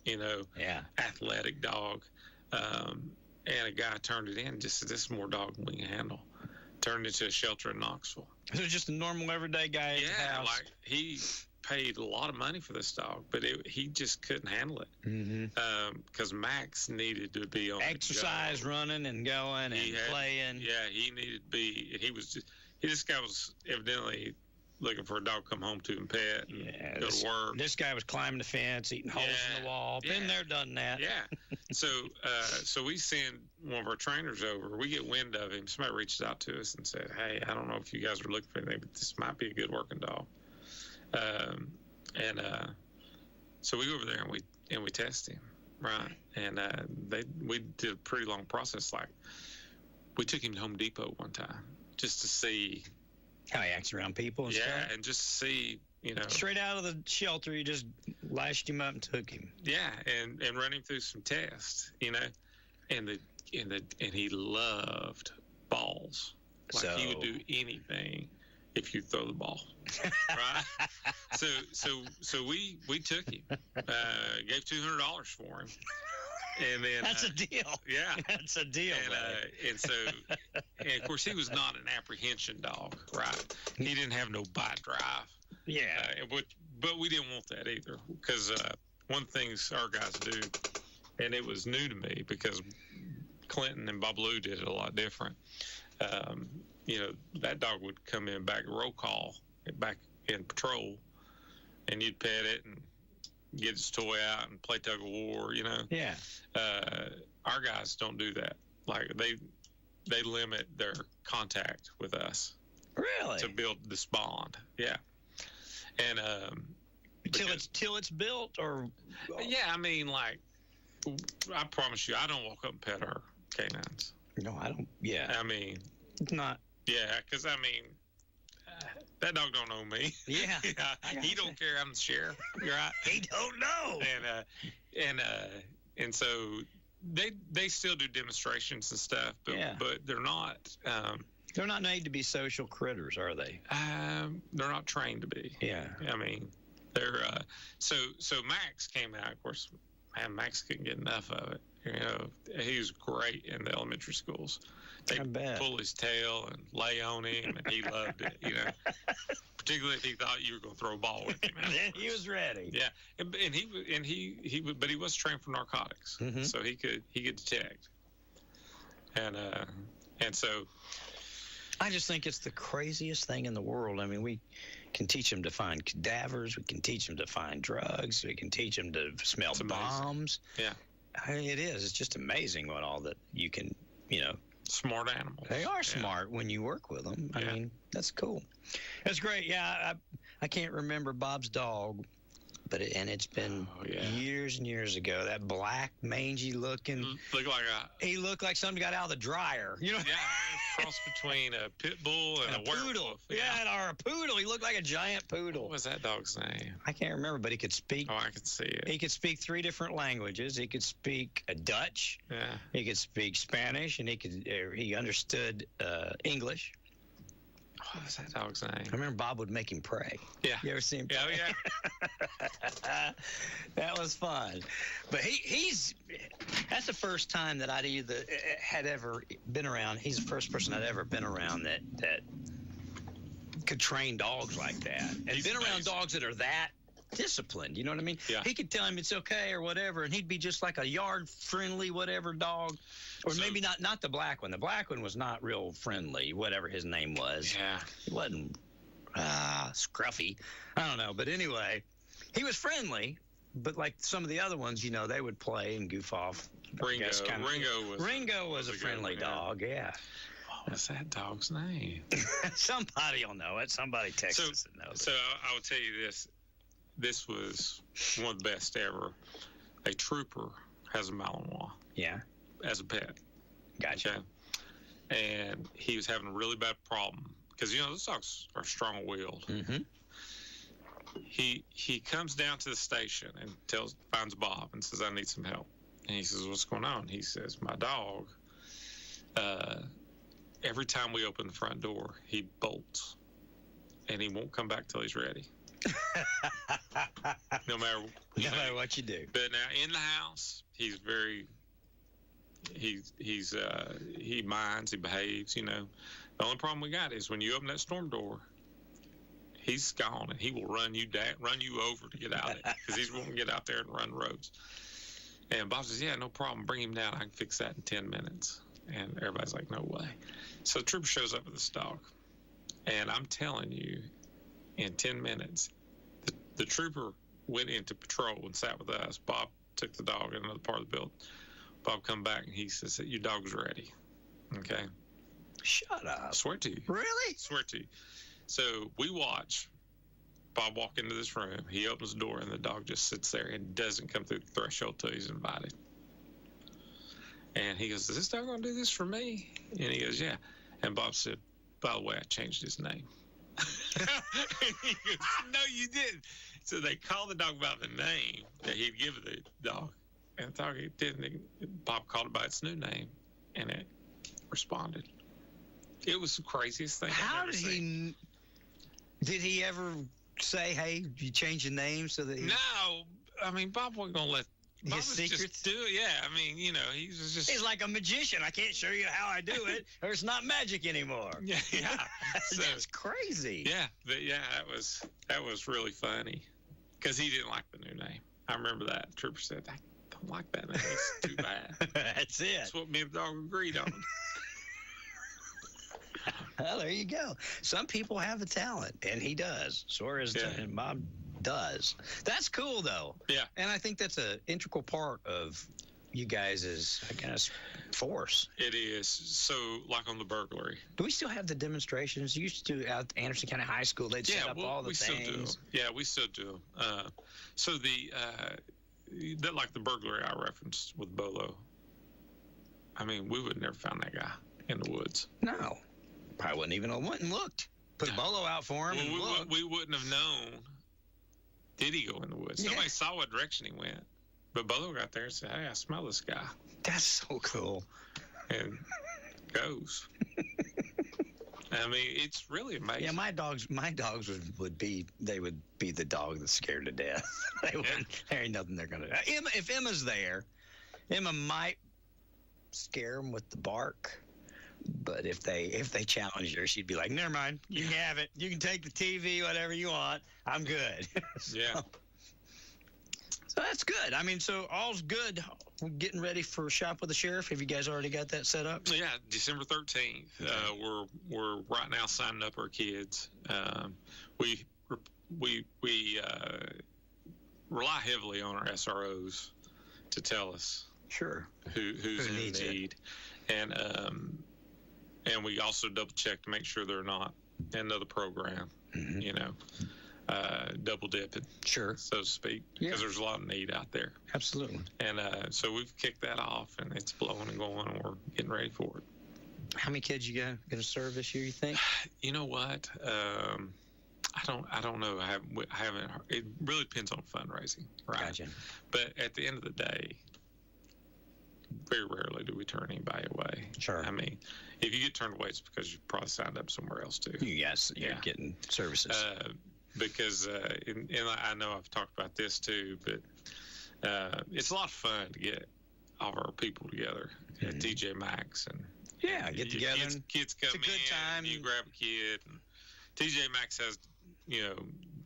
Athletic dog. And a guy turned it in and just said, "This is more dog than we can handle." Turned it into a shelter in Knoxville. So just a normal everyday guy. Yeah, he paid a lot of money for this dog, but he just couldn't handle it because Max needed to be on exercise, running and going and playing. Yeah, he needed to be. This guy was evidently looking for a dog to come home to and pet and go to work. This guy was climbing the fence, eating holes in the wall. Been there, done that. Yeah. So we send one of our trainers over. We get wind of him. Somebody reached out to us and said, "Hey, I don't know if you guys are looking for anything, but this might be a good working dog." So we go over there and we test him, right? And we did a pretty long process. We took him to Home Depot one time just to see how he acts around people and stuff. Yeah, and just to see, straight out of the shelter, you just lashed him up and took him. Yeah, and run him through some tests, and he loved balls. He would do anything if you throw the ball, right? So we took him, gave $200 for him, and then that's a deal. Yeah, that's a deal. And of course he was not an apprehension dog, right? He didn't have no bite drive. Yeah, but we didn't want that either, because one thing our guys do, and it was new to me because Clinton and Bob Lou did it a lot different. That dog would come in back roll call, back in patrol, and you'd pet it and get its toy out and play tug of war, Yeah. Our guys don't do that. They limit their contact with us. Really? To build this bond. Yeah. And till it's built, or yeah, I mean, I promise you, I don't walk up and pet our canines. No, I don't. Yeah. I mean, it's not. Yeah, because that dog don't know me. Yeah. He don't care I'm the sheriff. Right? He don't know. And so they still do demonstrations and stuff, but they're not. They're not made to be social critters, are they? They're not trained to be. Yeah. I mean, they're so Max came out. Of course, Max couldn't get enough of it, He was great in the elementary schools. They pull his tail and lay on him, and he loved it. Particularly if he thought you were going to throw a ball with him. He was ready. Yeah, but he was trained for narcotics, so he could detect. And so, I just think it's the craziest thing in the world. I mean, we can teach them to find cadavers. We can teach them to find drugs. We can teach them to smell bombs. Yeah. It is. It's just amazing what all that you can, Smart animals. They are smart when you work with them. I mean, that's cool. That's great. Yeah, I can't remember Bob's dog, but it's been years and years ago. That black, mangy looking. He looked like something got out of the dryer. Yeah, a cross between a pit bull and a poodle. Werewolf. Yeah, or a poodle. He looked like a giant poodle. What was that dog's name? I can't remember, but he could speak. Oh, I could see it. He could speak 3 different languages. He could speak Dutch. Yeah. He could speak Spanish, and he understood English. What was that dog's name? I remember Bob would make him pray. Yeah. You ever see him pray? Oh, yeah. That was fun. But that's the first time that I'd had ever been around. He's the first person I'd ever been around that could train dogs like that. And he's been around dogs that are that disciplined. You know what I mean? Yeah. He could tell him it's okay or whatever, and he'd be just like a yard-friendly whatever dog. Or maybe not the black one. The black one was not real friendly, whatever his name was. Yeah. He wasn't scruffy. I don't know. But anyway, he was friendly. But like some of the other ones, they would play and goof off. Ringo was a friendly dog, yeah. What was that dog's name? Somebody will know it. Somebody text us and knows it. So I will tell you this. This was one of the best ever. A trooper has a Malinois. Yeah. As a pet. Gotcha. Okay? And he was having a really bad problem because those dogs are strong-willed. Mm-hmm. He comes down to the station and finds Bob and says, "I need some help." And he says, "What's going on?" He says, "My dog. Every time we open the front door, he bolts, and he won't come back till he's ready." No matter what you do. But now in the house, he's very. He minds, he behaves, The only problem we got is when you open that storm door, he's gone and he will run you over to get out of it because he's wanting to get out there and run roads. And Bob says, "Yeah, no problem. Bring him down. I can fix that in 10 minutes." And everybody's like, "No way." So the trooper shows up with this dog. And I'm telling you, in 10 minutes, the trooper went into patrol and sat with us. Bob took the dog in another part of the building. Bob come back and he says, "Your dog's ready." Okay. Shut up. I swear to you. Really? Swear to you. So we watch Bob walk into this room. He opens the door and the dog just sits there and doesn't come through the threshold till he's invited. And he goes, "Is this dog going to do this for me?" And he goes, "Yeah." And Bob said, "By the way, I changed his name." He goes, "No, you didn't." So they called the dog by the name that he'd given the dog. And the dog didn't. Bob called it by its new name, and it responded. It was the craziest thing I've ever seen. Did he ever say, "Hey, you changed your name so that"? No, I mean Bob wasn't gonna let his secrets just do it. Yeah, I mean, he was just. He's like a magician. I can't show you how I do it, or it's not magic anymore. Yeah. So, that's crazy. Yeah, that was really funny because he didn't like the new name. I remember that. The trooper said, "I don't like that name. It's too bad." That's it. That's what me and the dog agreed on. Well, there you go. Some people have a talent, and he does. And Bob does. That's cool, though. Yeah. And I think that's an integral part of you guys' force. It is. So, like on the burglary. Do we still have the demonstrations? You used to at Anderson County High School. They'd set up all the things. Still do. Yeah, we still do. So like the burglary I referenced with Bolo. I mean, we would never found that guy in the woods. No. Probably wouldn't even went and looked. Put a Bolo out for him and looked. We wouldn't have known. Did he go in the woods? Yeah. Nobody saw what direction he went. But Bolo got there and said, "Hey, I smell this guy." That's so cool. And goes. I mean, it's really amazing. Yeah, my dogs would be the dog that's scared to death. There ain't nothing they're gonna do. If Emma's there, Emma might scare them with the bark, but if they challenge her, she'd be like, "Never mind, you can have it. You can take the TV, whatever you want. I'm good." Yeah. So that's good. I mean, so all's good. We're getting ready for Shop with the Sheriff. Have you guys already got that set up? Yeah, December 13th. We're right now signing up our kids. We rely heavily on our SROs to tell us who's in need, and we also double check to make sure they're not in another program. You know. Double dipping, so to speak, because there's a lot of need out there. Absolutely. And so we've kicked that off, and it's blowing and going, and we're getting ready for it. How many kids you going to serve this year, you think? You know what? I don't know. I haven't. It really depends on fundraising, right? Gotcha. But at the end of the day, very rarely do we turn anybody away. Sure. I mean, if you get turned away, it's because you probably signed up somewhere else too. Yes, you're getting services. Because and I know I've talked about this too, but it's a lot of fun to get all of our people together at TJ Maxx and get together. Kids come it's a good time. You grab a kid. And TJ Maxx has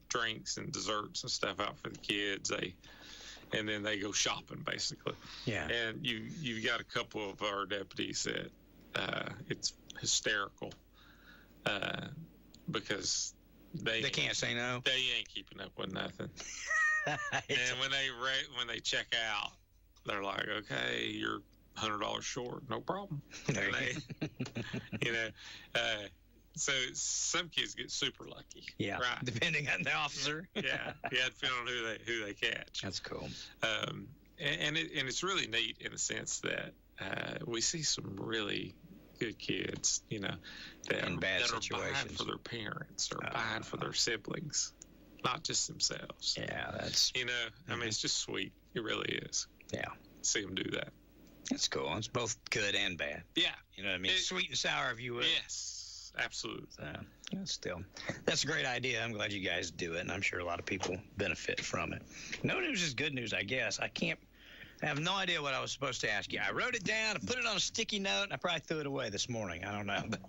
drinks and desserts and stuff out for the kids. And then they go shopping basically. Yeah. And you've got a couple of our deputies that it's hysterical because. They can't say no. They ain't keeping up with nothing. And when they check out, they're like, "Okay, you're $100 short, no problem." So some kids get super lucky. Yeah, right. Depending on the officer. Depending on who they catch. That's cool. And it's really neat in the sense that we see some really good kids, that are buying for their parents or buying for their siblings, not just themselves. Yeah, that's I mean, it's just sweet. It really is. Yeah, see them do that. That's cool. It's both good and bad. Yeah, you know what I mean. Sweet and sour, if you will. Yes, absolutely. Still, that's a great idea. I'm glad you guys do it, and I'm sure a lot of people benefit from it. No news is good news, I guess. I have no idea what I was supposed to ask you. I wrote it down, I put it on a sticky note, and I probably threw it away this morning. I don't know, but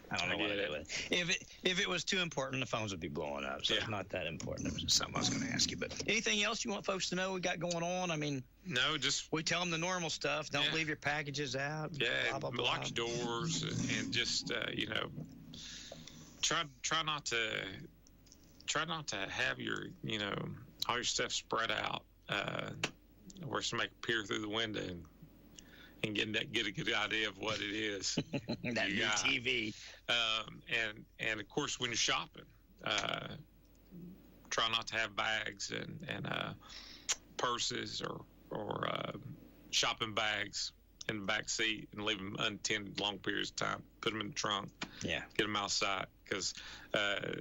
I don't know what to do with it. If it was too important, the phones would be blowing up. So it's not that important. It was just something I was going to ask you. But anything else you want folks to know we got going on? I mean, no, just we tell them the normal stuff. Don't leave your packages out. Yeah, blah, blah, blah. Lock your doors and just try not to have your all your stuff spread out. Where somebody can peer through the window and get a good idea of what it is. That new TV. And of course, when you're shopping, try not to have bags and purses or shopping bags in the back seat and leave them unattended long periods of time. Put them in the trunk. Yeah. Get them outside because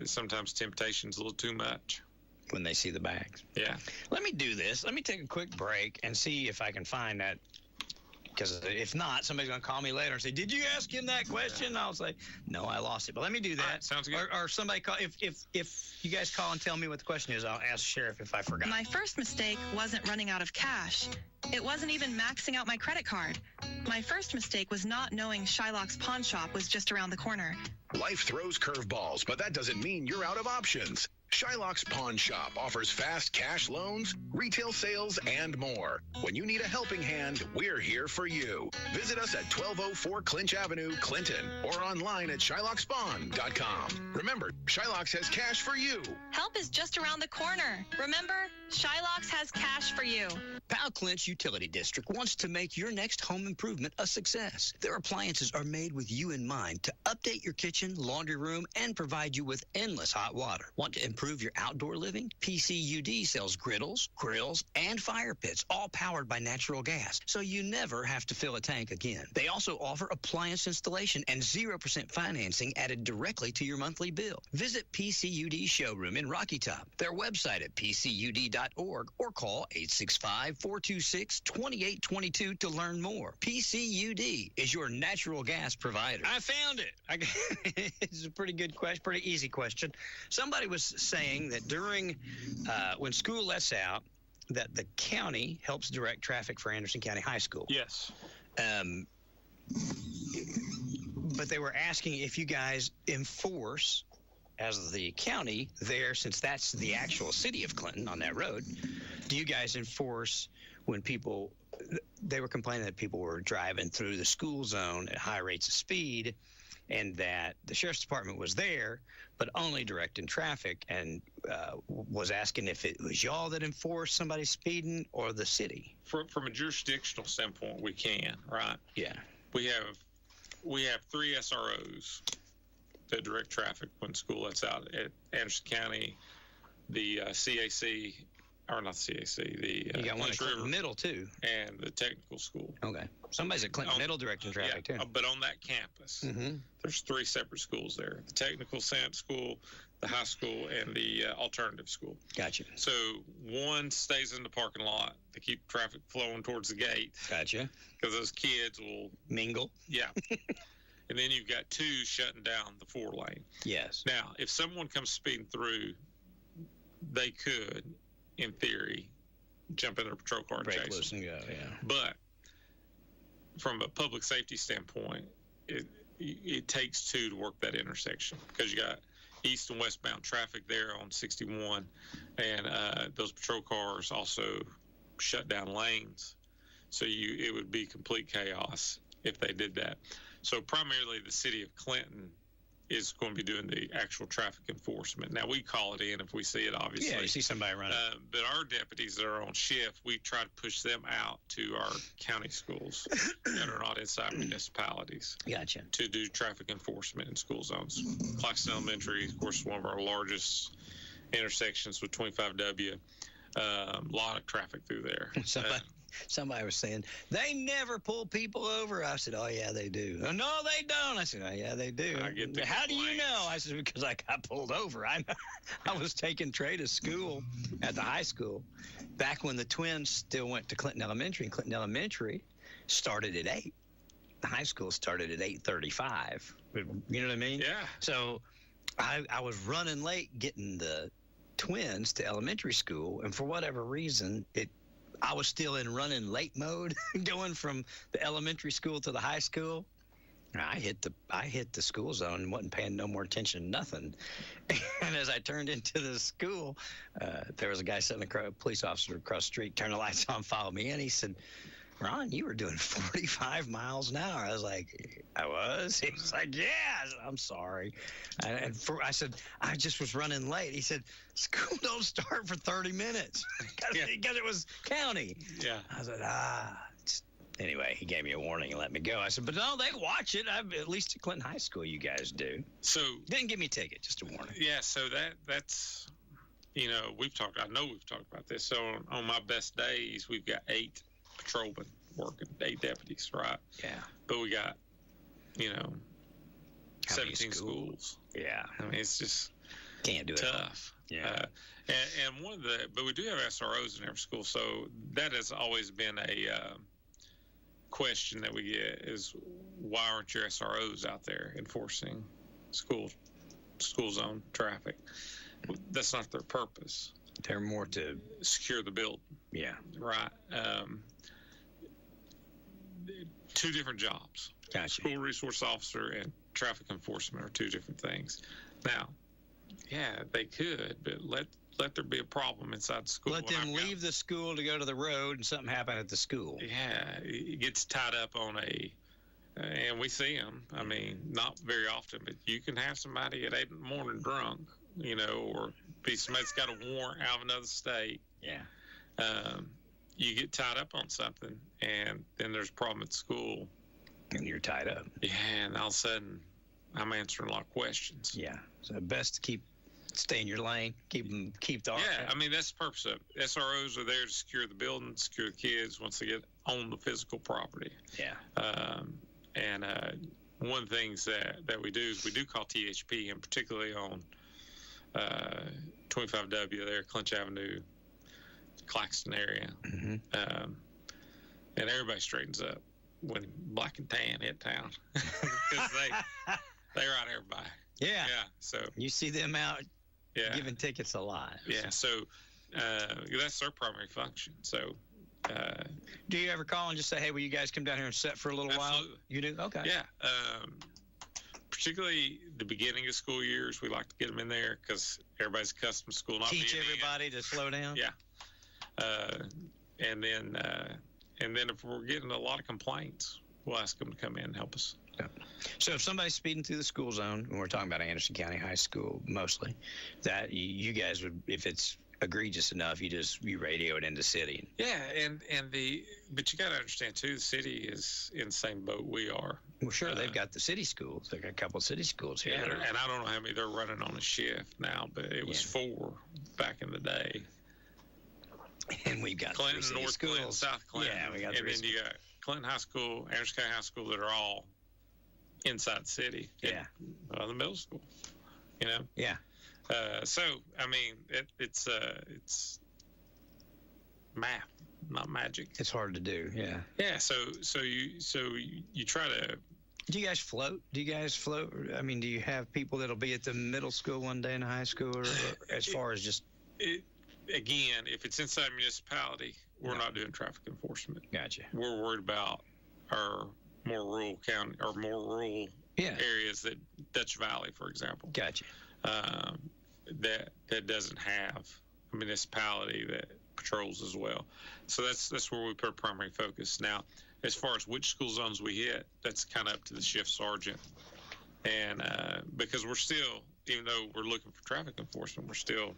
sometimes temptation's a little too much. When they see the bags. Yeah. Let me do this. Let me take a quick break and see if I can find that. Because if not, somebody's going to call me later and say, "Did you ask him that question?" I'll say, "No, I lost it." But let me do that. Right, sounds good. Or somebody call. If you guys call and tell me what the question is, I'll ask the sheriff if I forgot. My first mistake wasn't running out of cash. It wasn't even maxing out my credit card. My first mistake was not knowing Shylock's pawn shop was just around the corner. Life throws curveballs, but that doesn't mean you're out of options. Shylock's Pawn Shop offers fast cash loans, retail sales, and more. When you need a helping hand, we're here for you. Visit us at 1204 Clinch Avenue, Clinton, or online at ShylockSpawn.com. Remember, Shylock's has cash for you. Help is just around the corner. Remember, Shylock's has cash for you. Powell Clinch Utility District wants to make your next home improvement a success. Their appliances are made with you in mind to update your kitchen, laundry room, and provide you with endless hot water. Want to improve your outdoor living? PCUD sells griddles, grills, and fire pits, all powered by natural gas, so you never have to fill a tank again. They also offer appliance installation and 0% financing added directly to your monthly bill. Visit PCUD Showroom in Rocky Top, their website at pcud.org, or call 865-426-2822 to learn more. PCUD is your natural gas provider. I found it. It's a pretty good question, pretty easy question. Somebody was saying that during when school lets out, that the county helps direct traffic for Anderson County High School. Yes. But they were asking if you guys enforce, as the county there, since that's the actual city of Clinton on that road, do you guys enforce when people, they were complaining that people were driving through the school zone at high rates of speed, and that the sheriff's department was there, but only directing traffic, and was asking if it was y'all that enforced somebody speeding or the city? From a jurisdictional standpoint, we can, right? Yeah. We have 3 SROs that direct traffic when school lets out at Anderson County, the CAC, or not the CAC, the you got one at Clinton Middle too, and the technical school. Okay, somebody's at Clinton Middle directing traffic too. But on that campus, there's 3 separate schools there: the technical school, the high school, and the alternative school. Gotcha. So one stays in the parking lot to keep traffic flowing towards the gate. Gotcha. Because those kids will mingle. Yeah. And then you've got 2 shutting down the 4 lane. Yes. Now, if someone comes speeding through, they could, in theory, jump in their patrol car and break chase loose them. and go. Yeah. But from a public safety standpoint, it takes 2 to work that intersection, because you got east and westbound traffic there on 61, and those patrol cars also shut down lanes. So it would be complete chaos if they did that. So primarily the city of Clinton is going to be doing the actual traffic enforcement. Now, we call it in if we see it, obviously. Yeah, you see somebody running. But our deputies that are on shift, we try to push them out to our county schools that are not inside municipalities. Gotcha. To do traffic enforcement in school zones. Claxton Elementary, of course, one of our largest intersections with 25W. A lot of traffic through there. Somebody was saying, they never pull people over. I said, oh, yeah, they do. Oh, no, they don't. I said, oh, yeah, they do. How do you know? I said, because I got pulled over. I was taking Trey to school at the high school back when the twins still went to Clinton Elementary, and Clinton Elementary started at 8. The high school started at 8:35. You know what I mean? Yeah. So I was running late getting the twins to elementary school, and for whatever reason, I was still in running late mode, going from the elementary school to the high school. I hit the school zone and wasn't paying no more attention to nothing. And as I turned into the school, there was a guy sitting a police officer across the street, turned the lights on, followed me in. He said, Ron, you were doing 45 miles an hour. I was like, I was? He was like, yeah. I said, I'm sorry. I said, I just was running late. He said, school don't start for 30 minutes because it was county. Yeah. I said, Anyway, he gave me a warning and let me go. I said, but no, they watch it. At least at Clinton High School, you guys do. So didn't give me a ticket, just a warning. Yeah, so that's, I know we've talked about this. So on my best days, we've got 8 patrolmen working, 8 deputies, right? Yeah. But we got, 17 schools. Yeah. I mean, it's just can't do tough. It. Yeah. And but we do have SROs in every school, so that has always been a question that we get is, why aren't your SROs out there enforcing school zone traffic? That's not their purpose. They're more to secure the building. Yeah. Right. 2 different jobs. Gotcha. School resource officer and traffic enforcement are 2 different things. Now, yeah, they could, but let there be a problem inside the school. Let them leave the school to go to the road and something happen at the school. Yeah, it gets tied up on and we see them. I mean, not very often, but you can have somebody at 8 in the morning drunk, or be somebody's got a warrant out of another state. Yeah. You get tied up on something, and then there's a problem at school. And you're tied up. Yeah, and all of a sudden, I'm answering a lot of questions. Yeah, so best to stay in your lane, keep the Yeah, I mean, that's the purpose of it. SROs are there to secure the building, secure the kids once they get on the physical property. Yeah. And one of the things that we do is we do call THP, and particularly on 25W there, Clinch Avenue, Claxton area. Mm-hmm. And everybody straightens up when black and tan hit town because they ride everybody. Yeah. Yeah. So you see them out giving tickets a lot. Yeah. So that's their primary function. So, do you ever call and just say, "Hey, will you guys come down here and sit for a little while?" You do? Okay. Yeah. Particularly the beginning of school years, we like to get them in there because everybody's accustomed to school. Teach everybody to slow down. Yeah. And then if we're getting a lot of complaints, we'll ask them to come in and help us. Yeah. So if somebody's speeding through the school zone, and we're talking about Anderson County High School mostly, that you guys would, if it's egregious enough, you radio it into city. Yeah, but you got to understand too, the city is in the same boat we are. Well, sure, they've got the city schools. They've got a couple of city schools here. Yeah, and I don't know how many they're running on a shift now, but it was 4 back in the day. And we've got Clinton, North schools. Clinton, South Clinton. Yeah, we got and then you got Clinton High School, Anderson County High School that are all inside the city. Yeah. The middle school, Yeah. So, I mean, it's math, not magic. It's hard to do. Yeah. Yeah. So you try to. Do you guys float? I mean, do you have people that'll be at the middle school one day and high school, or as far as just? Again, if it's inside a municipality, we're not doing traffic enforcement. Gotcha. We're worried about our more rural county or more rural areas, that Dutch Valley, for example. Gotcha. That doesn't have a municipality that patrols as well. So that's where we put our primary focus. Now, as far as which school zones we hit, that's kind of up to the shift sergeant. And because we're still, even though we're looking for traffic enforcement, we're still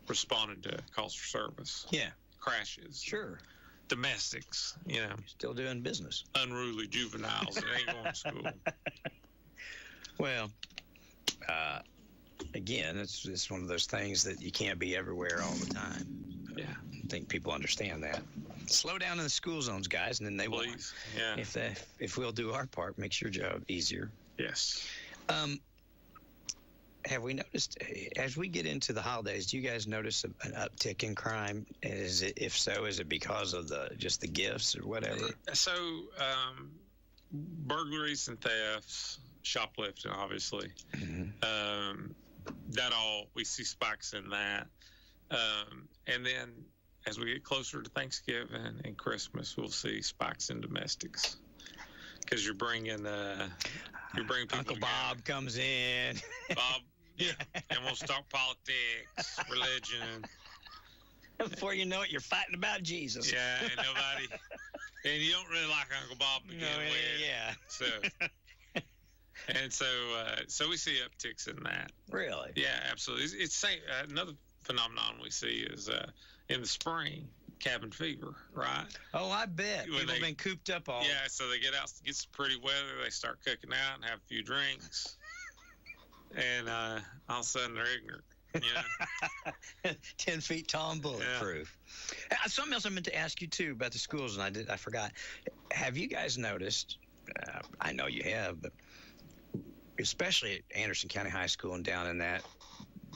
responding to calls for service. Yeah. Crashes. Sure. Domestics, Still doing business. Unruly juveniles that ain't going to school. Well, again, it's one of those things that you can't be everywhere all the time. Yeah. I think people understand that. Slow down in the school zones, guys, and then they will. Please. Yeah. If we'll do our part, makes your job easier. Yes. Have we noticed, as we get into the holidays, do you guys notice an uptick in crime? If so, is it because of just the gifts or whatever? So, burglaries and thefts, shoplifting, obviously. Mm-hmm. We see spikes in that. And then as we get closer to Thanksgiving and Christmas, we'll see spikes in domestics. Because you're bringing people Uncle Bob comes in. Bob, yeah. And we'll talk politics, religion. Before you know it, you're fighting about Jesus. Yeah, and you don't really like Uncle Bob to begin with. Yeah. So we see upticks in that. Really? Yeah, absolutely. It's another phenomenon we see is in the spring, cabin fever, right? Oh, I bet. People have been cooped up all. Yeah, so they get out, get some pretty weather, they start cooking out and have a few drinks, and all of a sudden they're ignorant. 10 feet tall and bulletproof. Yeah. Something else I meant to ask you too about the schools, and I forgot. Have you guys noticed? I know you have, but especially at Anderson County High School and down in that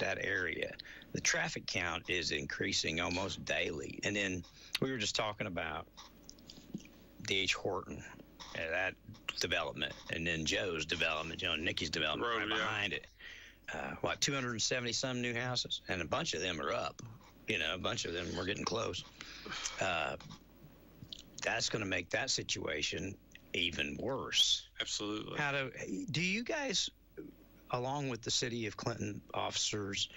area, the traffic count is increasing almost daily. And then we were just talking about D.H. Horton, that development, and then Joe's development, Nikki's development right behind it. 270 some new houses, and a bunch of them are up. A bunch of them we're getting close. That's going to make that situation even worse. Absolutely. Do you guys, along with the City of Clinton officers,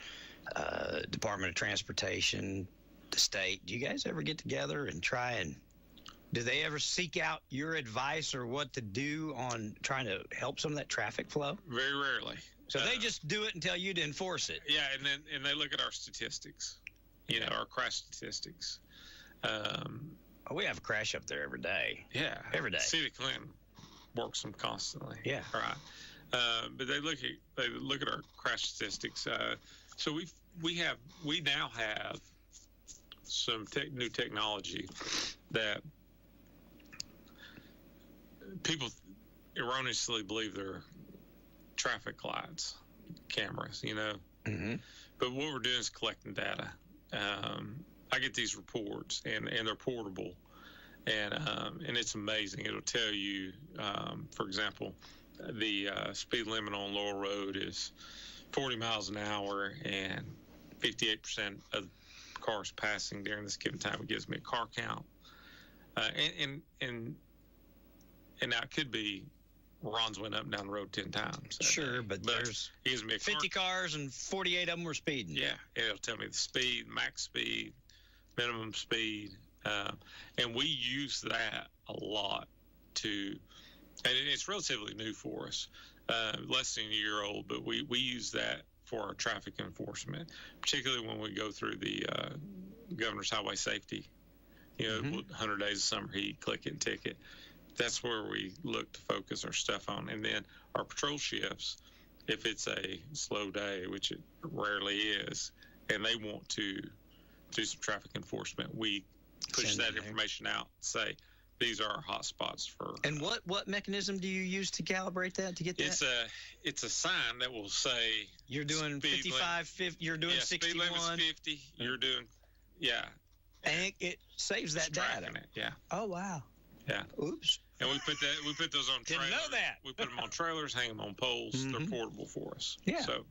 Department of Transportation, the state, do you guys ever get together and do they ever seek out your advice or what to do on trying to help some of that traffic flow? Very rarely. So they just do it and tell you to enforce it. Yeah, and they look at our statistics, our crash statistics. We have a crash up there every day. Yeah, every day. City of Clinton works them constantly. Yeah, right. But they look at our crash statistics. So we now have some new technology that people erroneously believe they're traffic lights, cameras, Mm-hmm. But what we're doing is collecting data. I get these reports, and they're portable, and it's amazing. It'll tell you, for example, the speed limit on Laurel Road is 40 miles an hour, and 58% of cars passing during this given time. It gives me a car count. And now it could be Ron's went up and down the road 10 times. Sure, but there's it gives me a 50 cars and 48 of them were speeding. Yeah, it'll tell me the speed, max speed, minimum speed. And we use that a lot and it's relatively new for us, less than a year old, but we use that for our traffic enforcement, particularly when we go through the Governor's Highway Safety, 100 days of summer heat, click it and ticket. That's where we look to focus our stuff on. And then our patrol shifts, if it's a slow day, which it rarely is, and they want to do some traffic enforcement, we push that information out, say, these are our hot spots for. And what mechanism do you use to calibrate that, to get that? It's a sign that will say you're doing 55, 50, you're doing 61. Speed limit's 50. You're doing, and it saves that data. It, yeah. Oh wow. Yeah. Oops. And we put those on trailers. Didn't know that. We put them on trailers, hang them on poles. They're portable for us. Yeah. So,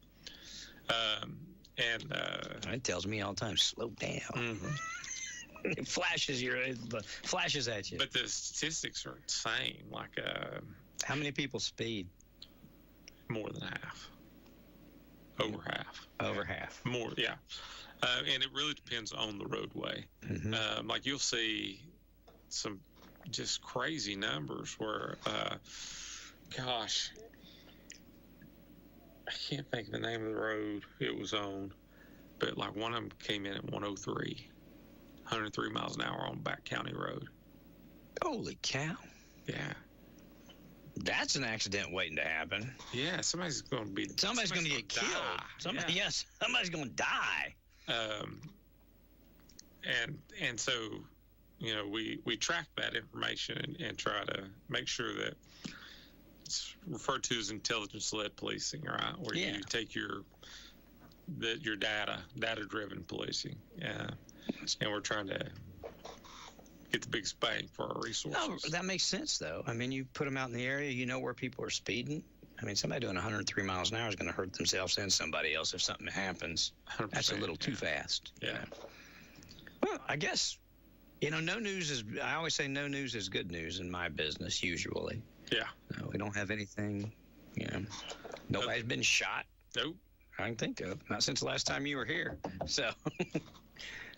it tells me all the time, slow down. It flashes at you. But the statistics are insane. Like, how many people speed? More than half. Over half. Over half. More, yeah. And it really depends on the roadway. Like you'll see some just crazy numbers where, gosh, I can't think of the name of the road it was on, but like one of them came in at 103 miles an hour on Back County Road. Holy cow. Yeah. That's an accident waiting to happen. Yeah, somebody's going to get killed. Yes, somebody's going to die. And so, we track that information and try to make sure that it's referred to as intelligence-led policing, right? Where you take your data-driven policing, and we're trying to get the biggest bang for our resources. Oh, that makes sense, though. I mean, you put them out in the area, you know where people are speeding. I mean, somebody doing 103 miles an hour is going to hurt themselves and somebody else if something happens. That's a little too fast. Yeah. Well, I guess, I always say no news is good news in my business, usually. Yeah. We don't have anything, nobody's been shot. Nope. I can think of. Not since the last time you were here. So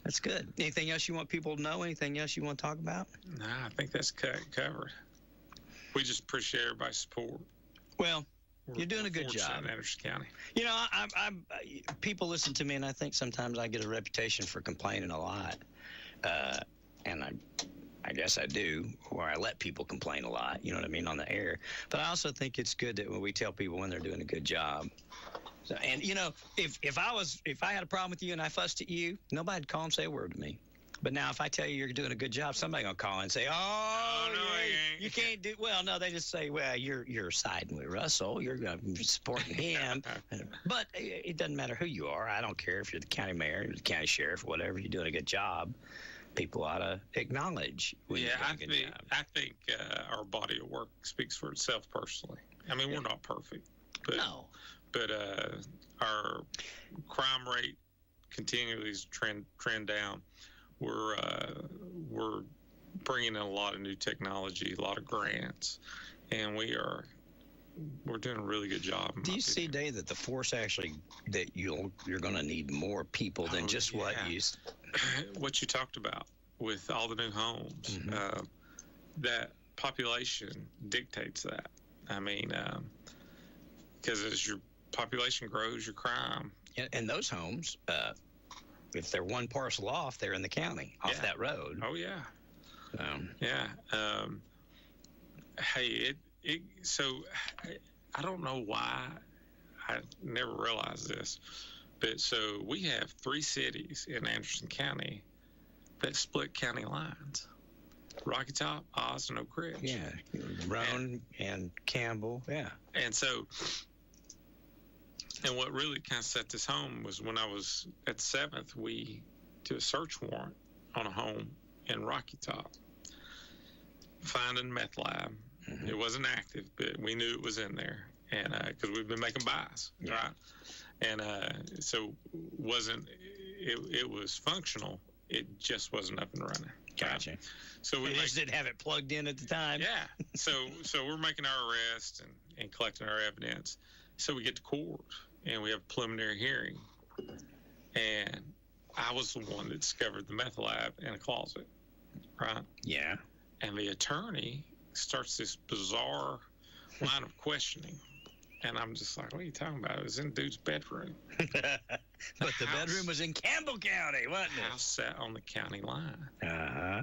that's good. Anything else you want people to know? Anything else you want to talk about? Nah, I think that's covered. We just appreciate everybody's support. Well, you're doing a good job in Anderson County. People listen to me, and I think sometimes I get a reputation for complaining a lot. And I guess I do, or I let people complain a lot, you know what I mean, on the air. But I also think it's good that when we tell people when they're doing a good job. So, and if I had a problem with you and I fussed at you, nobody'd call and say a word to me. But now if I tell you you're doing a good job, somebody's gonna call and say, "Oh, no, you can't do." Well, no, they just say, "Well, you're siding with Russell. You're supporting him." But it doesn't matter who you are. I don't care if you're the county mayor, the county sheriff, whatever. You're doing a good job. People ought to acknowledge when you're doing a good job. I think our body of work speaks for itself personally. I mean, we're not perfect, but no. But our crime rate continually trend down. We're bringing in a lot of new technology, a lot of grants, and we're doing a really good job. Do you see, Dave, that the force actually that you're going to need more people than just what you talked about with all the new homes? That population dictates that. I mean, because as your population grows, your crime. And those homes, if they're one parcel off, they're in the county, off that road. Oh, yeah. So I don't know why I never realized this, but so we have 3 cities in Anderson County that split county lines: Rocky Top, Oz, and Oak Ridge. Yeah, Roan and Campbell. Yeah, and so. And what really kind of set this home was when I was at 7th, we did a search warrant on a home in Rocky Top, finding a meth lab. It wasn't active, but we knew it was in there, and because we've been making buys, right? And so it was functional. It just wasn't up and running. Gotcha. So we just didn't have it plugged in at the time. Yeah. So we're making our arrest and collecting our evidence. So we get to court and we have a preliminary hearing. And I was the one that discovered the meth lab in a closet, right? Yeah. And the attorney starts this bizarre line of questioning. And I'm just like, what are you talking about? It was in dude's bedroom. But the bedroom was in Campbell County, wasn't it? House sat on the county line. Uh-huh.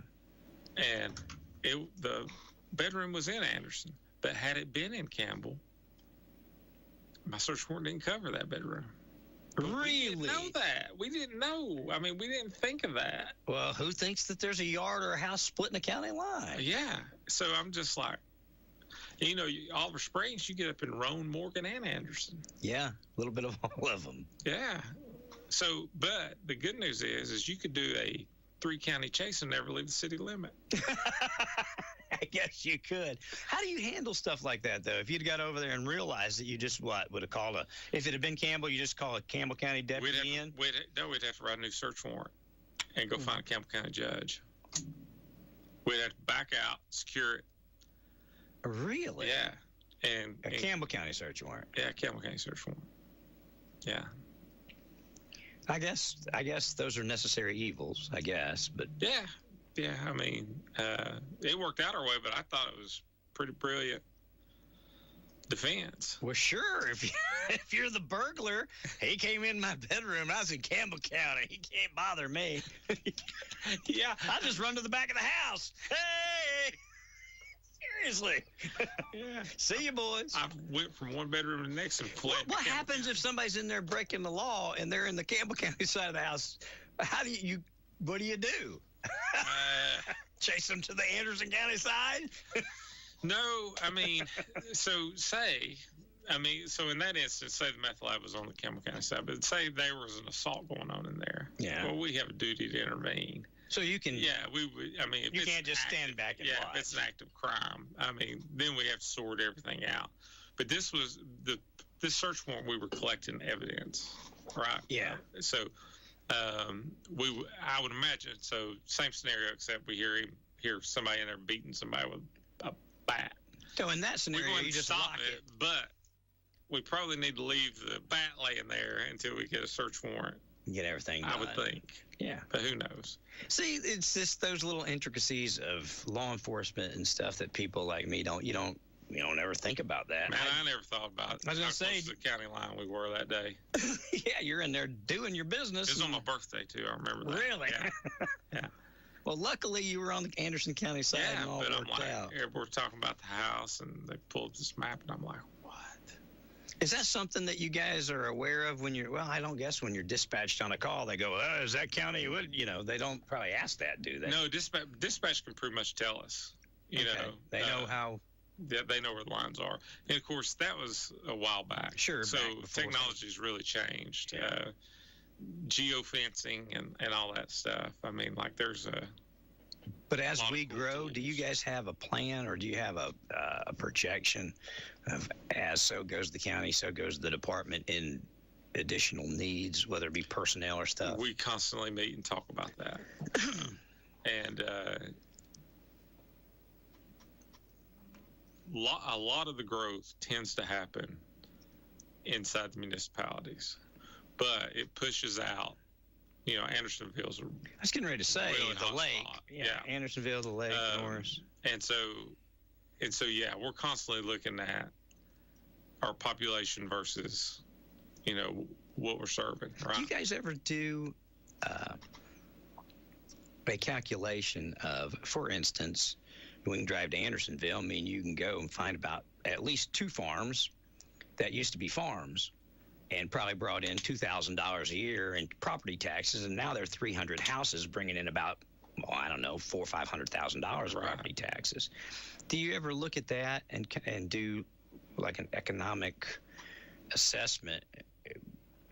And the bedroom was in Anderson. But had it been in Campbell, my search warrant didn't cover that bedroom. Really? We didn't know that. We didn't know. I mean, we didn't think of that. Well, who thinks that there's a yard or a house splitting a county line? Yeah. So I'm just like, you know, Oliver Springs, you get up in Roan, Morgan, and Anderson. Yeah, a little bit of all of them. Yeah. So, but the good news is you could do a 3-county chase and never leave the city limit. I guess you could. How do you handle stuff like that, though? If you'd got over there and realized that you just, would have called if it had been Campbell, you just call a Campbell County deputy in? We'd have to write a new search warrant and go find a Campbell County judge. We'd have to back out, secure it. Really? Yeah. And Campbell County search warrant. Yeah, Campbell County search warrant. Yeah. I guess those are necessary evils, I guess, but yeah, I mean, it worked out our way, but I thought it was pretty brilliant defense. Well, sure, if you're the burglar, he came in my bedroom, I was in Campbell County, he can't bother me. Yeah, I just run to the back of the house. Hey! Seriously. Yeah. See you, boys. I went from one bedroom to the next and fled. What happens if somebody's in there breaking the law and they're in the Campbell County side of the house? What do you do? Chase them to the Anderson County side? No, I mean, so in that instance, say the meth lab was on the Campbell County side, but say there was an assault going on in there. Yeah. Well, we have a duty to intervene. So you can. Yeah, we would. I mean, you can't just stand back and watch. If it's an act of crime, I mean, then we have to sort everything out. But this was this search warrant. We were collecting evidence, right? Yeah. So, I would imagine. So same scenario, except we hear somebody in there beating somebody with a bat. So in that scenario, you just lock it. But we probably need to leave the bat laying there until we get a search warrant. Get everything done. I would think. Yeah. But who knows? See, it's just those little intricacies of law enforcement and stuff that people like me don't ever think about that. Man, I never thought about it. I was going to say. The county line we were that day. Yeah, you're in there doing your business. It was on my birthday, too. I remember that. Really? Yeah. Well, luckily you were on the Anderson County side and all but worked out. We're talking about the house, and they pulled this map, and I'm like, what? Is that something that you guys are aware of when you're, I don't guess when you're dispatched on a call, they go, is that county? They don't probably ask that, do they? No, dispatch can pretty much tell us. You know. They know how. Yeah, they know where the lines are. And, of course, that was a while back. Sure. So technology's really changed. Yeah. Geofencing and all that stuff. I mean, like there's a... But as we grow, do you guys have a plan, or do you have a projection of as so goes the county, so goes the department in additional needs, whether it be personnel or stuff? We constantly meet and talk about that. And a lot of the growth tends to happen inside the municipalities, but it pushes out. Andersonville's I was getting ready to say really the lake. Yeah, Andersonville, the lake, Norris. And so, yeah, we're constantly looking at our population versus, what we're serving. Right? Do you guys ever do a calculation of, for instance, we can drive to Andersonville. I mean, you can go and find about at least 2 farms that used to be farms, and probably brought in $2,000 a year in property taxes, and now they're 300 houses, bringing in about, $400,000 or $500,000 property taxes. Do you ever look at that and do like an economic assessment?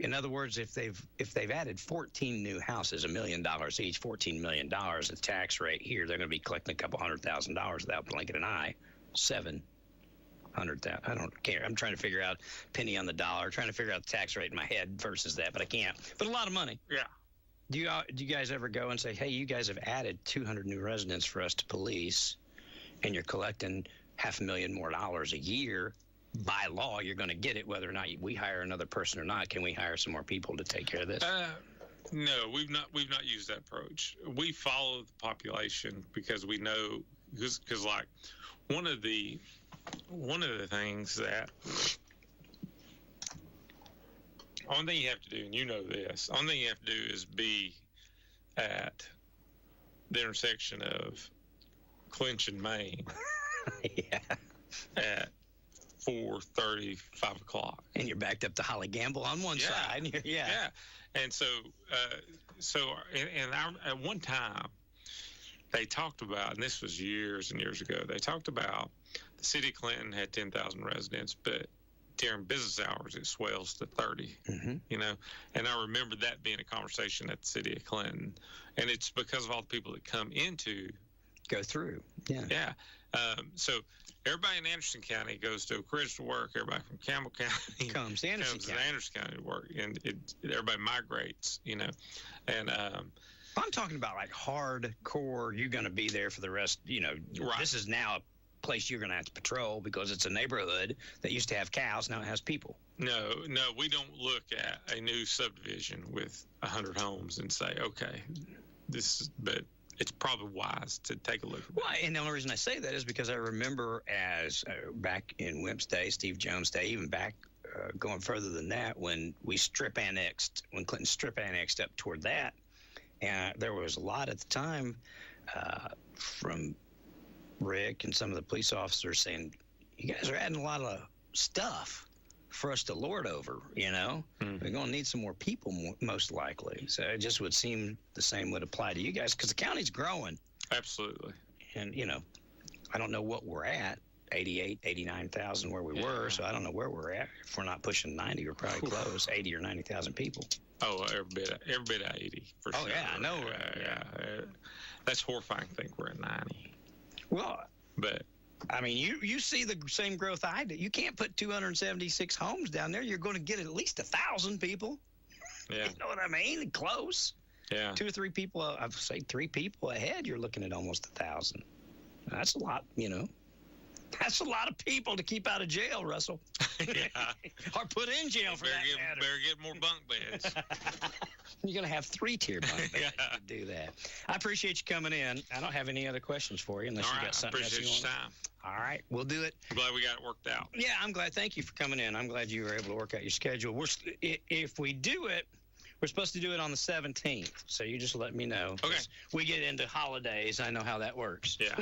In other words, if they've added 14 new houses, $1 million each, $14 million, the tax rate here, they're going to be collecting a couple $100,000 without blinking an eye. $700,000. I don't care. I'm trying to figure out penny on the dollar, trying to figure out the tax rate in my head versus that, but I can't. But a lot of money. Yeah. Do you guys ever go and say, hey, you guys have added 200 new residents for us to police, and you're collecting $500,000 more a year? By law, you're going to get it whether or not we hire another person or not. Can we hire some more people to take care of this? No, we've not used that approach. We follow the population because we know, because like one of the things that only thing you have to do, and you know this, only thing you have to do is be at the intersection of Clinch and Main at 4:30, 5 o'clock. And you're backed up to Holly Gamble on one side. Yeah. And so at one time, they talked about, and this was years and years ago, they talked about the city of Clinton had 10,000 residents, but during business hours, it swells to 30, you know? And I remember that being a conversation at the city of Clinton. And it's because of all the people that come into. Go through. Yeah. So everybody in Anderson County goes to Oak Ridge to work. Everybody from Campbell County comes to Anderson County to work. And everybody migrates, you know? And I'm talking about like hardcore, you're going to be there for the rest, you know. Right. This is now a place you're going to have to patrol because it's a neighborhood that used to have cows, now it has people. No, we don't look at a new subdivision with 100 homes and say, okay, but it's probably wise to take a look at that. Well, and the only reason I say that is because I remember as back in Wimp's day, Steve Jones' day, even back going further than that, when Clinton strip annexed up toward that, and there was a lot at the time from Rick and some of the police officers saying, you guys are adding a lot of stuff for us to lord over, you know? We're going to need some more people, most likely. So it just would seem the same would apply to you guys because the county's growing. Absolutely. And, you know, I don't know what we're at, 88, 89,000 where we were, so I don't know where we're at. If we're not pushing 90, we're probably close, 80 or 90,000 people. Oh, every bit of 80, for sure. Oh, yeah, I know. Yeah. That's horrifying to think we're at 90. Well, but I mean, you see the same growth I do. You can't put 276 homes down there. You're going to get at least 1,000 people. Yeah. You know what I mean? Close. Yeah. 2 or 3 people, I'd say 3 people ahead, you're looking at almost 1,000. That's a lot, you know. That's a lot of people to keep out of jail, Russell. Yeah. Or put in jail for that matter. Better get more bunk beds. You're going to have 3-tier bunk beds to do that. I appreciate you coming in. I don't have any other questions for you unless you got something else you want. Appreciate your time. All right, we'll do it. I'm glad we got it worked out. Yeah, I'm glad. Thank you for coming in. I'm glad you were able to work out your schedule. If we do it, we're supposed to do it on the 17th. So you just let me know. Okay. We get into holidays. I know how that works. Yeah.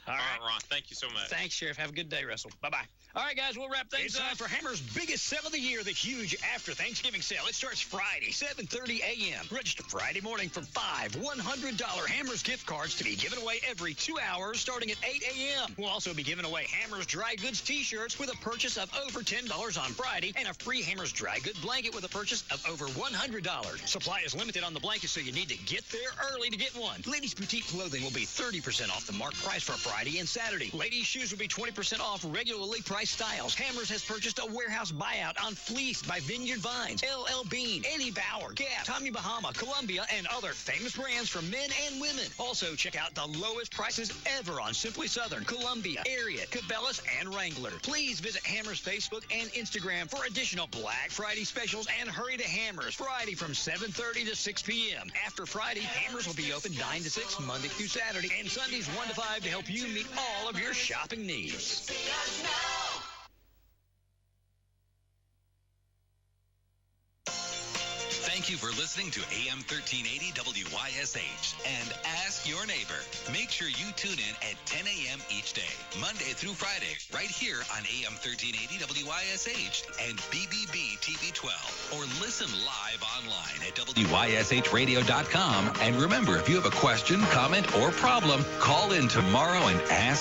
All right, Ron. Thank you so much. Thanks, Sheriff. Have a good day, Russell. Bye-bye. All right, guys, we'll wrap things up. It's time for Hammer's biggest sale of the year, the huge after Thanksgiving sale. It starts Friday, 7:30 a.m. Register Friday morning for 5 $100 Hammer's gift cards to be given away every 2 hours starting at 8 a.m. We'll also be giving away Hammer's Dry Goods t-shirts with a purchase of over $10 on Friday and a free Hammer's Dry Good blanket with a purchase of over $100. Supply is limited on the blanket, so you need to get there early to get one. Ladies' boutique clothing will be 30% off the marked price for Friday and Saturday. Ladies' shoes will be 20% off regularly priced styles. Hammers has purchased a warehouse buyout on fleece by Vineyard Vines, LL Bean, Eddie Bauer, Gap, Tommy Bahama, Columbia, and other famous brands for men and women. Also, check out the lowest prices ever on Simply Southern, Columbia, Ariat, Cabela's, and Wrangler. Please visit Hammers Facebook and Instagram for additional Black Friday specials and hurry to Hammers Friday from 7:30 to 6 p.m. After Friday, Hammers will be open 9 to 6 Monday through Saturday and Sundays 1 to 5 to help you meet all of your shopping needs. Thank you for listening to AM 1380 WYSH and Ask Your Neighbor. Make sure you tune in at 10 a.m. each day, Monday through Friday, right here on AM 1380 WYSH and BBB TV 12. Or listen live online at WYSHradio.com. And remember, if you have a question, comment, or problem, call in tomorrow and ask